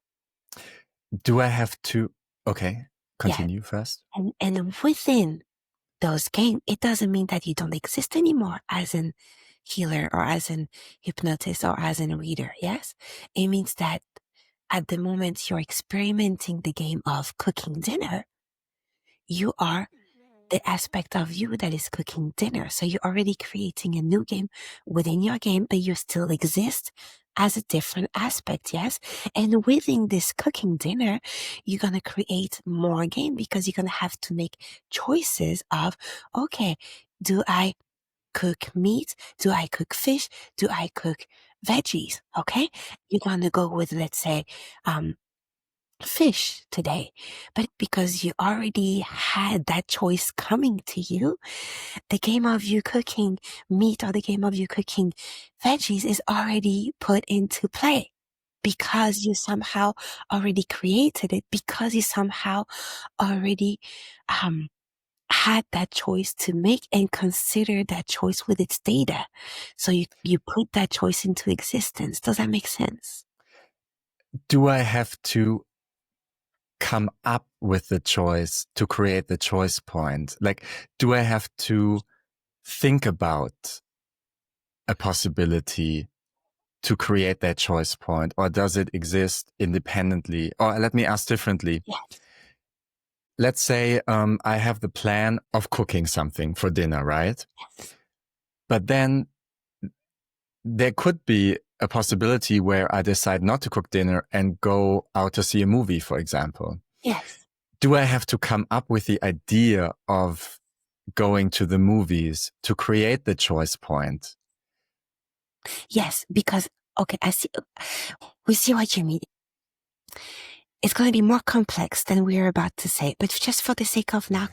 Do I have to? Okay. Yeah. Continue first. And within those games, it doesn't mean that you don't exist anymore as an healer or as an hypnotist or as a reader. Yes? It means that at the moment you're experimenting the game of cooking dinner, you are the aspect of you that is cooking dinner. So you're already creating a new game within your game, but you still exist as a different aspect, yes? And within this cooking dinner, you're going to create more game because you're going to have to make choices of, okay, do I cook meat? Do I cook fish? Do I cook veggies? Okay. You're going to go with, let's say, fish today, but because you already had that choice coming to you, the game of you cooking meat or the game of you cooking veggies is already put into play because you somehow already created it, because you somehow already had that choice to make and consider that choice with its data. So you put that choice into existence. Does that make sense? Do I have to come up with the choice to create the choice point? Like, do I have to think about a possibility to create that choice point, or does it exist independently? Or let me ask differently. Yes. Let's say I have the plan of cooking something for dinner, right? Yes. But then there could be a possibility where I decide not to cook dinner and go out to see a movie, for example. Yes. Do I have to come up with the idea of going to the movies to create the choice point? Yes, because okay, I see. We see what you mean. It's going to be more complex than we're about to say, but just for the sake of now,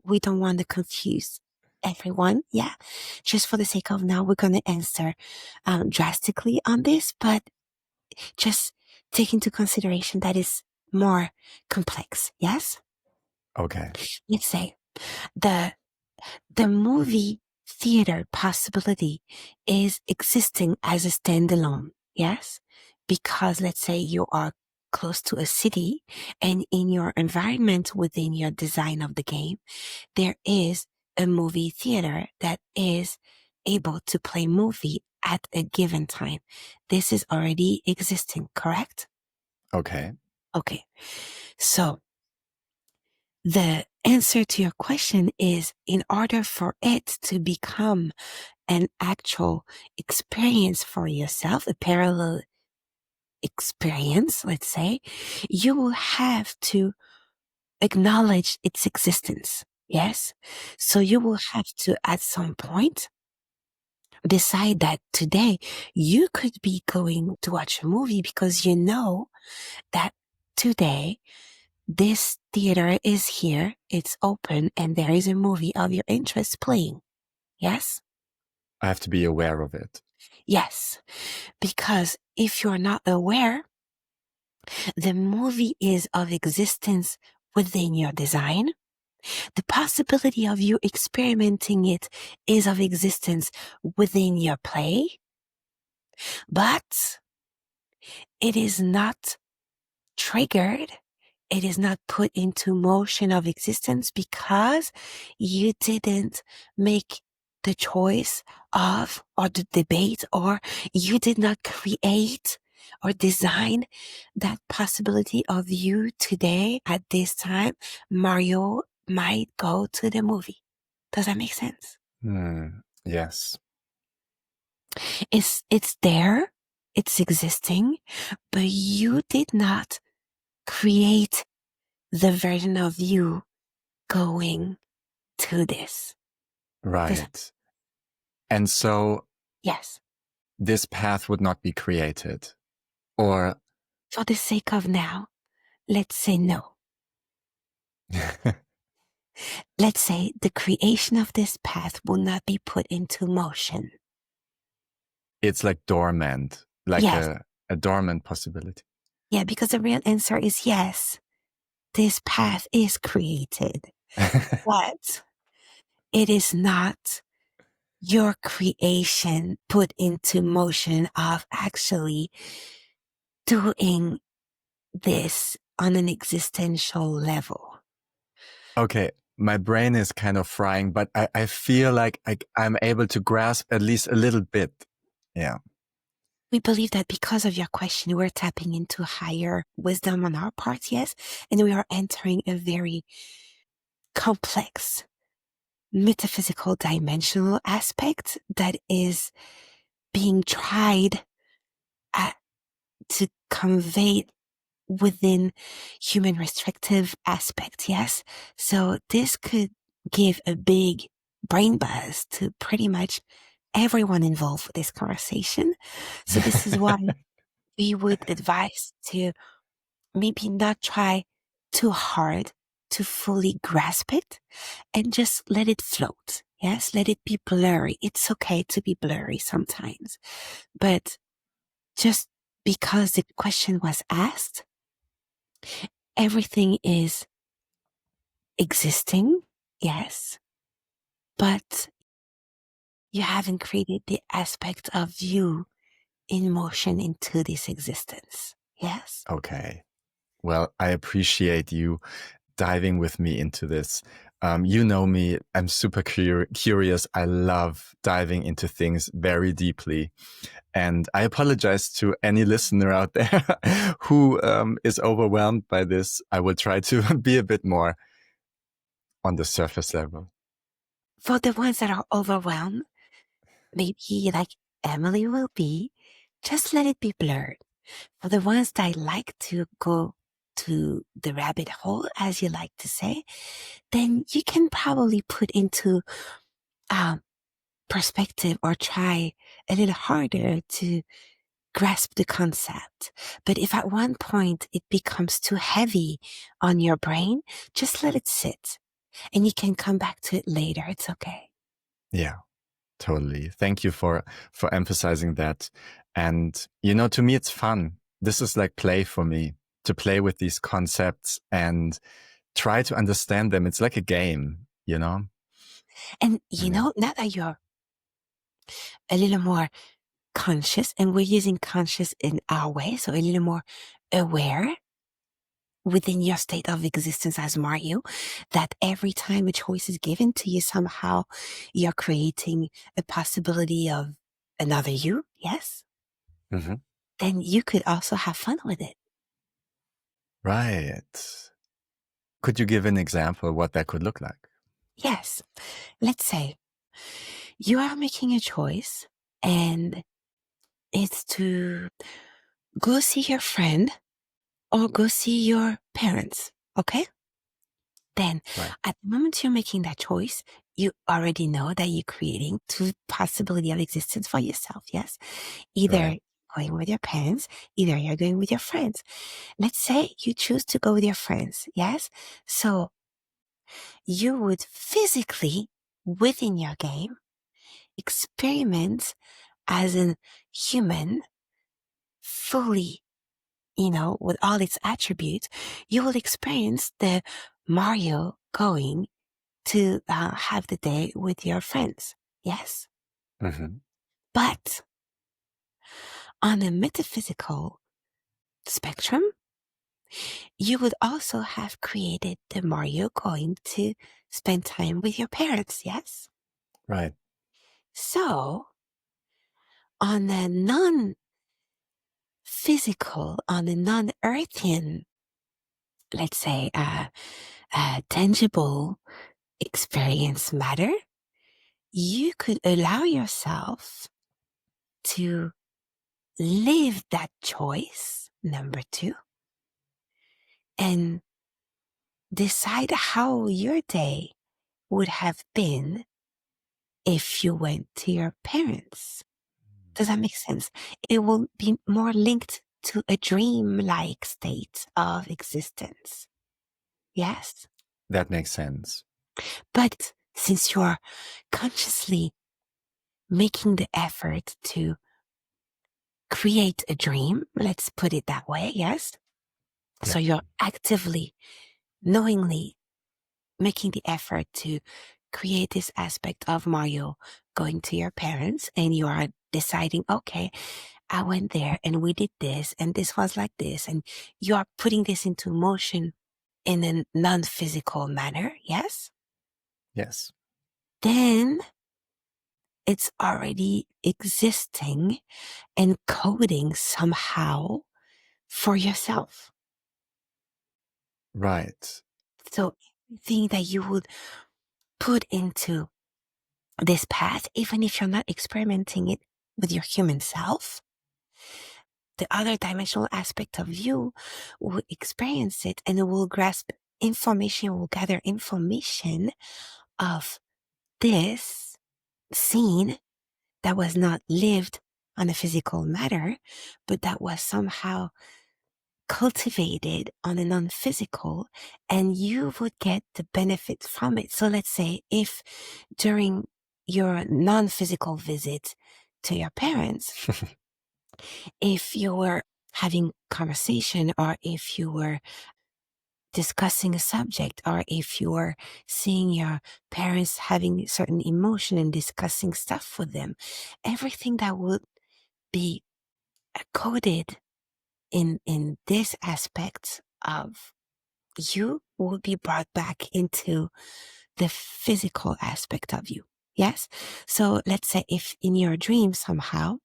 we don't want to confuse everyone. Yeah. Just for the sake of now, we're going to answer drastically on this, but just take into consideration that is more complex. Yes? Okay. Let's say the the movie theater possibility is existing as a standalone. Yes? Because let's say you are close to a city and in your environment within your design of the game, there is a movie theater that is able to play movie at a given time. This is already existing, correct? Okay. Okay. So the answer to your question is in order for it to become an actual experience for yourself, a parallel experience, let's say, you will have to acknowledge its existence. Yes. So you will have to, at some point, decide that today you could be going to watch a movie because you know that today this theater is here, it's open, and there is a movie of your interest playing. Yes? I have to be aware of it. Yes. Because if you're not aware, the movie is of existence within your design. The possibility of you experimenting it is of existence within your play, but it is not triggered. It is not put into motion of existence because you didn't make the choice of, or the debate, or you did not create or design that possibility of you today at this time, Mario might go to the movie. Does that make sense? Yes. It's there, it's existing, but you did not create the version of you going to this. Right. And so Yes. this path would not be created, or For the sake of now, let's say no. Let's say the creation of this path will not be put into motion. it's like dormant, like Yes. a dormant possibility. Yeah, because the real answer is yes. This path is created, but it is not your creation put into motion of actually doing this on an existential level. Okay, my brain is kind of frying, but I feel like I'm able to grasp at least a little bit. Yeah. We believe that because of your question, we're tapping into higher wisdom on our part, yes, and we are entering a very complex metaphysical dimensional aspect that is being tried to convey within human restrictive aspect, yes? So this could give a big brain buzz to pretty much everyone involved with this conversation. So this is why we would advise to maybe not try too hard to fully grasp it and just let it float. Yes, let it be blurry. It's okay to be blurry sometimes, but just because the question was asked, everything is existing, yes, but you haven't created the aspect of you in motion into this existence. Yes. Okay. Well, I appreciate you diving with me into this. You know me, I'm super curious. I love diving into things very deeply. And I apologize to any listener out there who is overwhelmed by this. I will try to be a bit more on the surface level. For the ones that are overwhelmed, maybe like Emily will be, just let it be blurred. For the ones that like to go to the rabbit hole, as you like to say, then you can probably put into perspective or try a little harder to grasp the concept. But if at one point it becomes too heavy on your brain, just let it sit. And you can come back to it later. It's okay. Yeah, totally. Thank you for emphasizing that. And to me it's fun. This is like play for me, to play with these concepts and try to understand them. It's like a game, And Yeah. now that you're a little more conscious, and we're using conscious in our way, so a little more aware within your state of existence as Mario, that every time a choice is given to you, somehow you're creating a possibility of another you, yes? Mhm. Then you could also have fun with it. Right. Could you give an example of what that could look like? Yes. Let's say you are making a choice and it's to go see your friend or go see your parents. Okay? Then Right. at the moment you're making that choice, you already know that you're creating two possibility of existence for yourself. Yes. Right. Either going with your parents, either you're going with your friends. Let's say you choose to go with your friends. Yes. So you would physically within your game experiment as a human fully, with all its attributes. You will experience the Mario going to have the day with your friends. Yes. Mhm. But on a metaphysical spectrum, you would also have created the Mario going to spend time with your parents. Yes. Right. So on a non-physical, on a non-Earthian, let's say, tangible experience matter, you could allow yourself to live that choice, number two, and decide how your day would have been if you went to your parents. Does that make sense? It will be more linked to a dream-like state of existence. Yes. That makes sense. But since you're consciously making the effort to create a dream, let's put it that way, yes? Yeah. So you're actively, knowingly making the effort to create this aspect of Mario going to your parents, and you are deciding, okay, I went there and we did this and this was like this, and you are putting this into motion in a non-physical manner, yes? Yes. Then it's already existing and coding somehow for yourself. Right. So everything that you would put into this path, even if you're not experimenting it with your human self, the other dimensional aspect of you will experience it, and it will grasp information, will gather information of this scene that was not lived on a physical matter, but that was somehow cultivated on a non-physical, and you would get the benefit from it. So let's say if during your non-physical visit to your parents, if you were having conversation, or if you were discussing a subject, or if you were seeing your parents having certain emotion and discussing stuff with them, everything that would be coded in this aspect of you will be brought back into the physical aspect of you. Yes. So let's say if in your dream somehow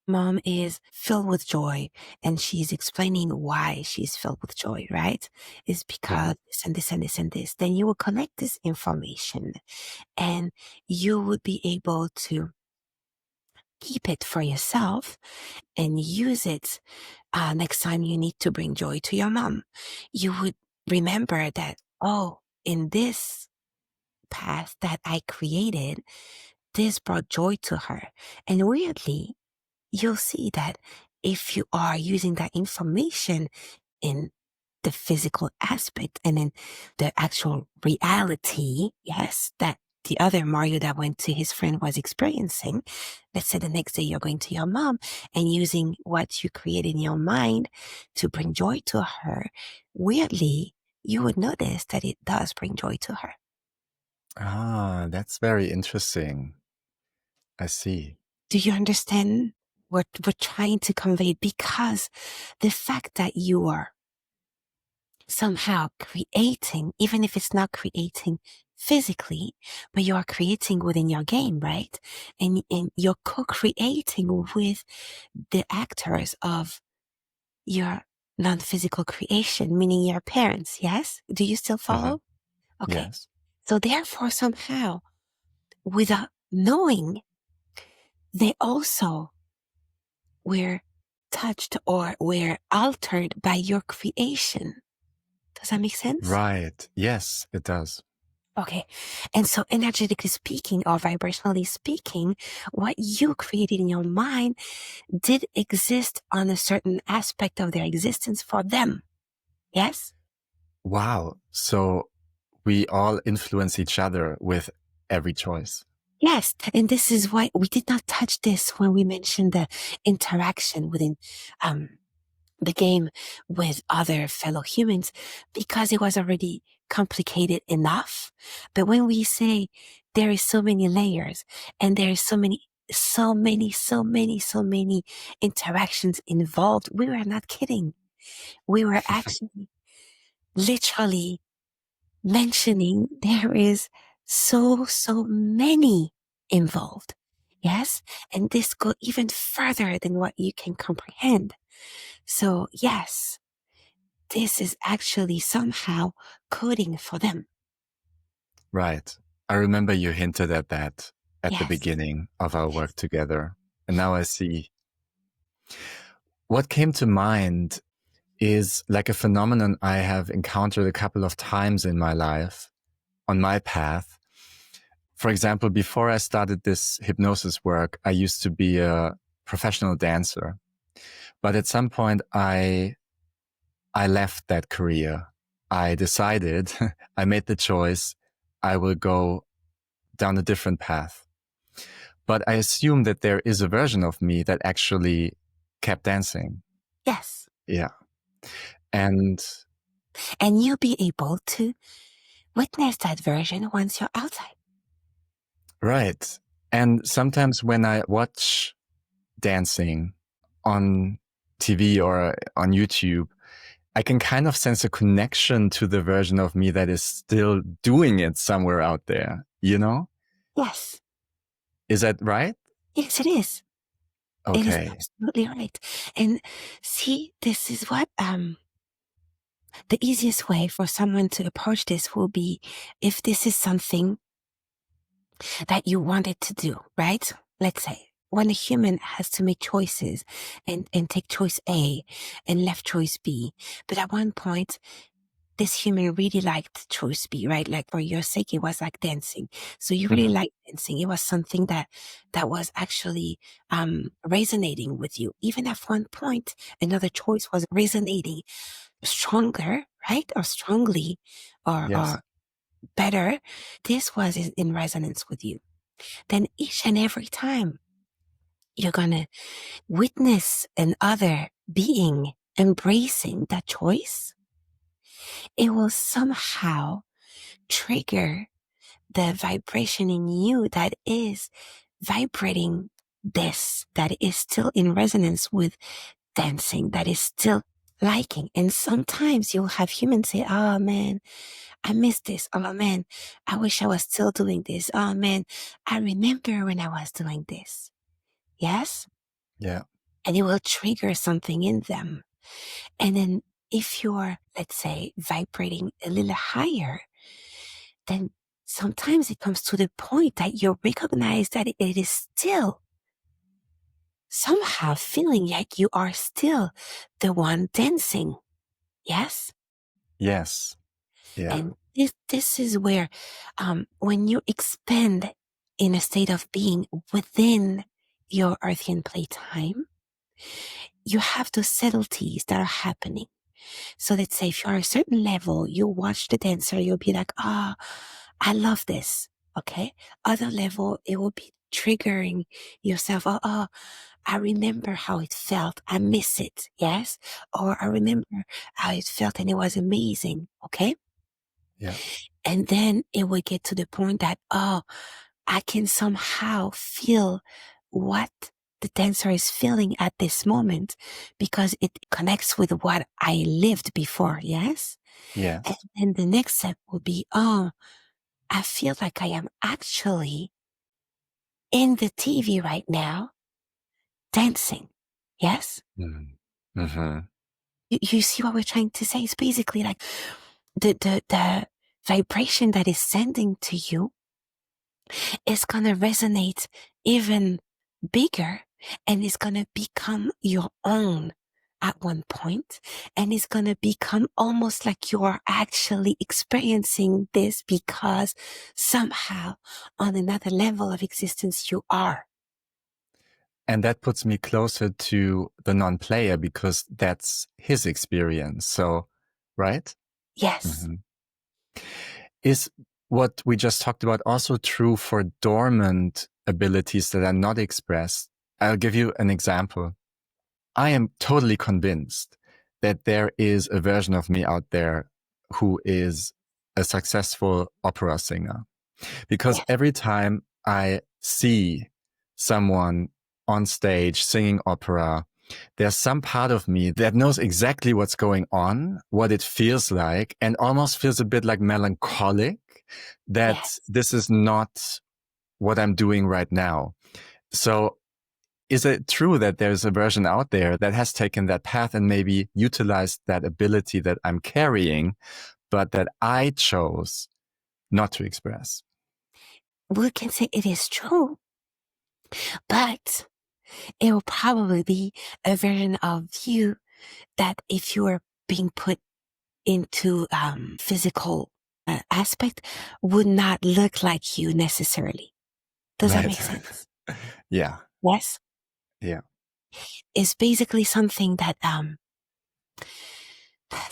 mom is filled with joy and she's explaining why she's filled with joy, right? Is Mhm. because this and this and this and this. Then you will collect this information and you would be able to keep it for yourself and use it next time you need to bring joy to your mom. You would remember that, oh, in this path that I created, this brought joy to her. And weirdly, you'll see that if you are using that information in the physical aspect, and then the actual reality, yes, that the other Mario that went to his friend was experiencing. Let's say the next day you're going to your mom and using what you created in your mind to bring joy to her. Weirdly, you would notice that it does bring joy to her. Ah, that's very interesting. I see. Do you understand what we're trying to convey? Because the fact that you are somehow creating, even if it's not creating physically, but you are creating within your game, right? And you're co-creating with the actors of your non-physical creation, meaning your parents, yes? Do you still Mhm. follow? Okay. Yes. So therefore, somehow, without knowing, they also were touched or were altered by your creation. Does that make sense? Right. Yes, it does. Okay. And so energetically speaking or vibrationally speaking, what you created in your mind did exist on a certain aspect of their existence for them. Yes? Wow. So we all influence each other with every choice. Yes. And this is why we did not touch this when we mentioned the interaction within, the game with other fellow humans, because it was already complicated enough. But when we say there is so many layers and there is so many interactions involved, we were not kidding. We were actually literally mentioning there is so many involved. Yes. And this go even further than what you can comprehend. So yes, this is actually somehow coding for them. Right. I remember you hinted at that at the Yes. beginning of our Yes. work together. And now I see. What came to mind is like a phenomenon I have encountered a couple of times in my life on my path. For example, before I started this hypnosis work, I used to be a professional dancer. But at some point, I left that career. I decided, I made the choice, I will go down a different path. But I assume that there is a version of me that actually kept dancing. Yes. Yeah. And And you'll be able to witness that version once you're outside. right. And sometimes when I watch dancing on TV or on YouTube, I can kind of sense a connection to the version of me that is still doing it somewhere out there, you know? Yes. Is that right? Yes, it is. It is Okay. absolutely right. And see, this is what, the easiest way for someone to approach this will be if this is something that you wanted to do, right? Let's say when a human has to make choices and take choice A and left choice B, but at one point, this human really liked choice B, right? Like for your sake, it was like dancing. So you really Mhm. liked dancing. It was something that was actually, resonating with you. Even at one point, another choice was resonating stronger, right? Or strongly Yes. or better. This was in resonance with you. Then each and every time you're going to witness another being embracing that choice, it will somehow trigger the vibration in you that is vibrating this, that is still in resonance with dancing, that is still liking. And sometimes you'll have humans say, oh man, I miss this. Oh man, I wish I was still doing this. Oh man, I remember when I was doing this. Yes? Yeah. And it will trigger something in them. And then if you're, let's say, vibrating a little higher, then sometimes it comes to the point that you recognize that it is still somehow feeling like you are still the one dancing. Yes? Yes. Yeah. And this is where, when you expand in a state of being within your Earthian playtime, you have those subtleties that are happening. So let's say if you're at a certain level, you watch the dancer, you'll be like, ah, I love this. Okay. Other level, it will be triggering yourself. Oh, I remember how it felt. I miss it. Yes. Or I remember how it felt and it was amazing. Okay. Yeah. And then it will get to the point that, oh, I can somehow feel what the dancer is feeling at this moment because it connects with what I lived before. Yes. And Yes. then the next step will be, oh, I feel like I am actually in the TV right now dancing. Yes. Mm-hmm. You see what we're trying to say? It's basically like the vibration that is sending to you is going to resonate even bigger and it's going to become your own at one point, and it's going to become almost like you are actually experiencing this because somehow on another level of existence you are. And that puts me closer to the non-player because that's his experience. So, right? Yes. Mm-hmm. Is what we just talked about also true for dormant abilities that are not expressed? I'll give you an example. I am totally convinced that there is a version of me out there who is a successful opera singer. Because Yes. every time I see someone on stage singing opera, there's some part of me that knows exactly what's going on, what it feels like, and almost feels a bit like melancholic that Yes. this is not what I'm doing right now. So is it true that there's a version out there that has taken that path and maybe utilized that ability that I'm carrying, but that I chose not to express? We can say it is true, but it will probably be a version of you that if you were being put into physical aspect would not look like you necessarily. Does that Right. make sense? Yeah. Yes. Yeah. It's basically something that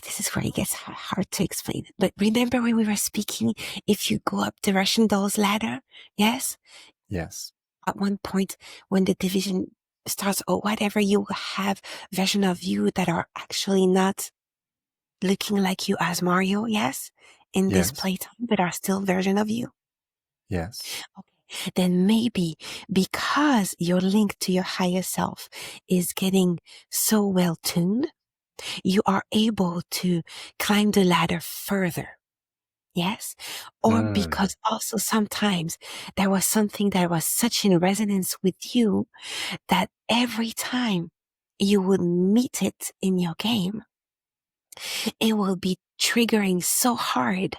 this is where it gets hard to explain. But remember when we were speaking, if you go up the Russian doll's ladder, yes, Yes. at one point when the division starts or whatever, you will have version of you that are actually not looking like you as Mario, yes, in this Yes. playtime, but are still version of you. Yes. Okay. Then maybe because your link to your higher self is getting so well tuned, you are able to climb the ladder further. Yes. Or Mm. because also sometimes there was something that was such in resonance with you that every time you would meet it in your game, it will be triggering so hard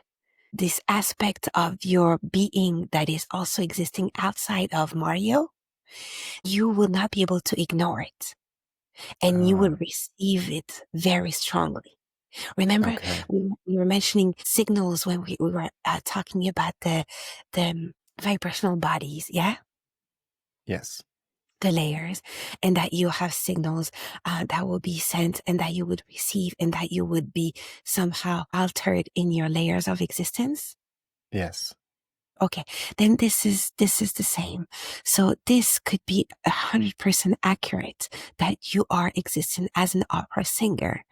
this aspect of your being that is also existing outside of Mario. You will not be able to ignore it and you will receive it very strongly. Remember, Okay. we were mentioning signals when we were talking about the vibrational bodies, yeah? Yes. The layers, and that you have signals that will be sent and that you would receive and that you would be somehow altered in your layers of existence. Yes. Okay, then this is the same. So this could be 100% accurate that you are existing as an opera singer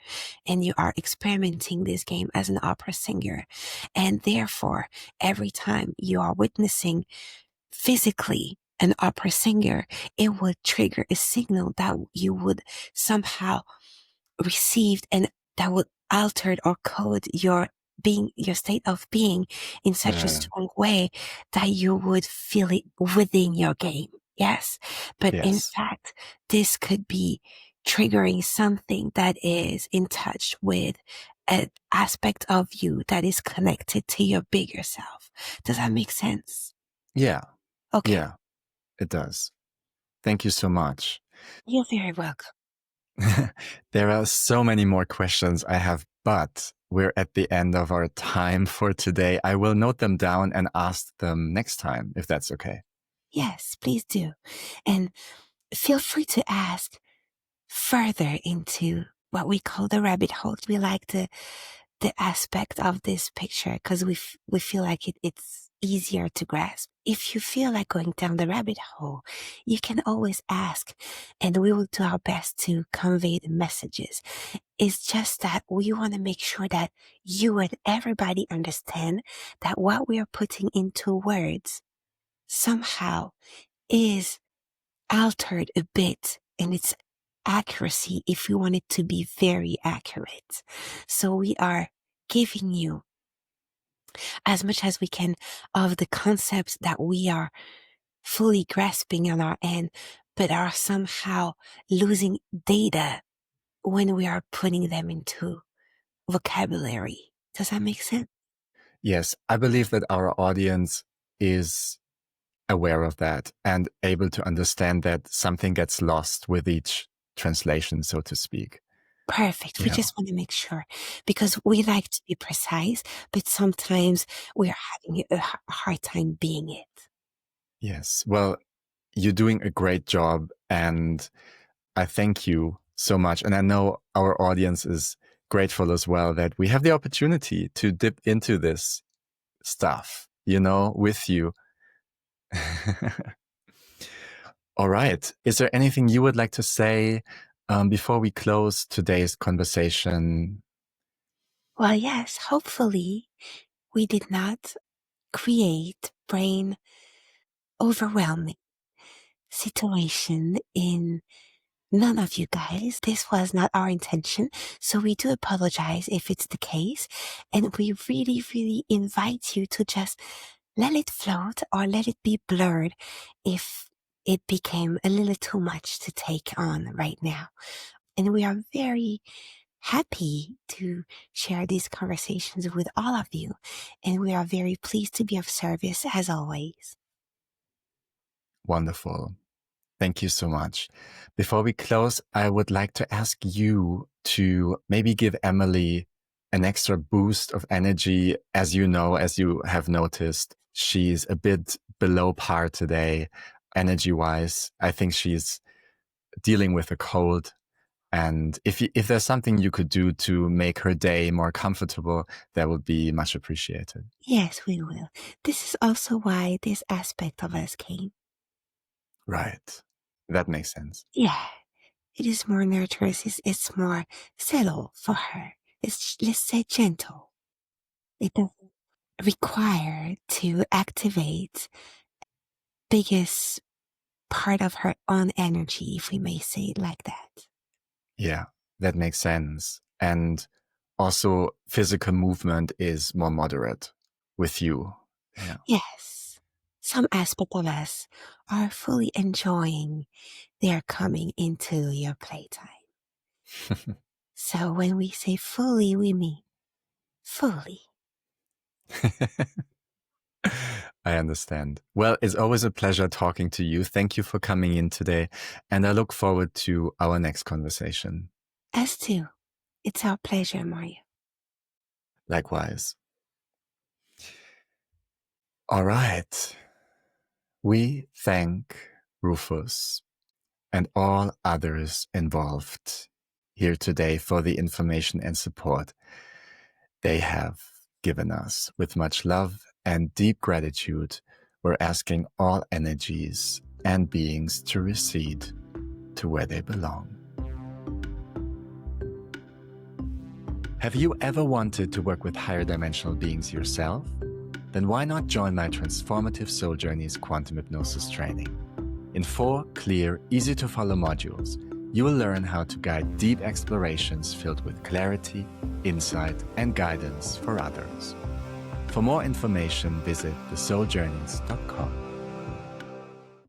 and you are experimenting this game as an opera singer. And therefore, every time you are witnessing physically an opera singer, it would trigger a signal that you would somehow receive and that would alter or code your being, your state of being in such a Mm. strong way that you would feel it within your game. Yes. But in Yes. fact, this could be triggering something that is in touch with an aspect of you that is connected to your bigger self. Does that make sense? Yeah. Okay. Yeah. It does. Thank you so much. You're very welcome. There are so many more questions I have, but we're at the end of our time for today. I will note them down and ask them next time, if that's okay. Yes, please do. And feel free to ask further into what we call the rabbit hole. We like the aspect of this picture because we feel like it's easier to grasp. If you feel like going down the rabbit hole, you can always ask, and we will do our best to convey the messages. It's just that we want to make sure that you and everybody understand that what we are putting into words somehow is altered a bit in its accuracy if we want it to be very accurate. So we are giving you as much as we can of the concepts that we are fully grasping on our end, but are somehow losing data when we are putting them into vocabulary. Does that make sense? Yes, I believe that our audience is aware of that and able to understand that something gets lost with each translation, so to speak. Perfect. We Yeah. just want to make sure because we like to be precise, but sometimes we are having a hard time being it. Yes. Well, you're doing a great job, and I thank you so much. And I know our audience is grateful as well that we have the opportunity to dip into this stuff, with you. All right. Is there anything you would like to say before we close today's conversation? Well, yes, hopefully we did not create brain overwhelming situation in none of you guys. This was not our intention. So we do apologize if it's the case. And we really, really invite you to just let it float or let it be blurred if it became a little too much to take on right now. And we are very happy to share these conversations with all of you. And we are very pleased to be of service as always. Wonderful. Thank you so much. Before we close, I would like to ask you to maybe give Emily an extra boost of energy. As you know, as you have noticed, she's a bit below par today, energy-wise. I think she's dealing with a cold. And if there's something you could do to make her day more comfortable, that would be much appreciated. Yes, we will. This is also why this aspect of us came. Right. That makes sense. Yeah, it is more nurturing. It's more settled for her. It's, let's say, gentle. It doesn't require to activate biggest part of her own energy, if we may say it like that. Yeah, that makes sense. And also physical movement is more moderate with you. Yeah. Yes, some aspect of us are fully enjoying their coming into your playtime. So when we say fully, we mean fully. I understand. Well, it's always a pleasure talking to you. Thank you for coming in today. And I look forward to our next conversation. Us too. It's our pleasure, Mario. Likewise. All right. We thank Rufus and all others involved here today for the information and support they have given us. With much love and deep gratitude, we're asking all energies and beings to recede to where they belong. Have you ever wanted to work with higher dimensional beings yourself? Then why not join my Transformative Soul Journeys Quantum Hypnosis training? In 4 clear, easy-to-follow modules, you will learn how to guide deep explorations filled with clarity, insight, and guidance for others. For more information, visit thesouljourneys.com.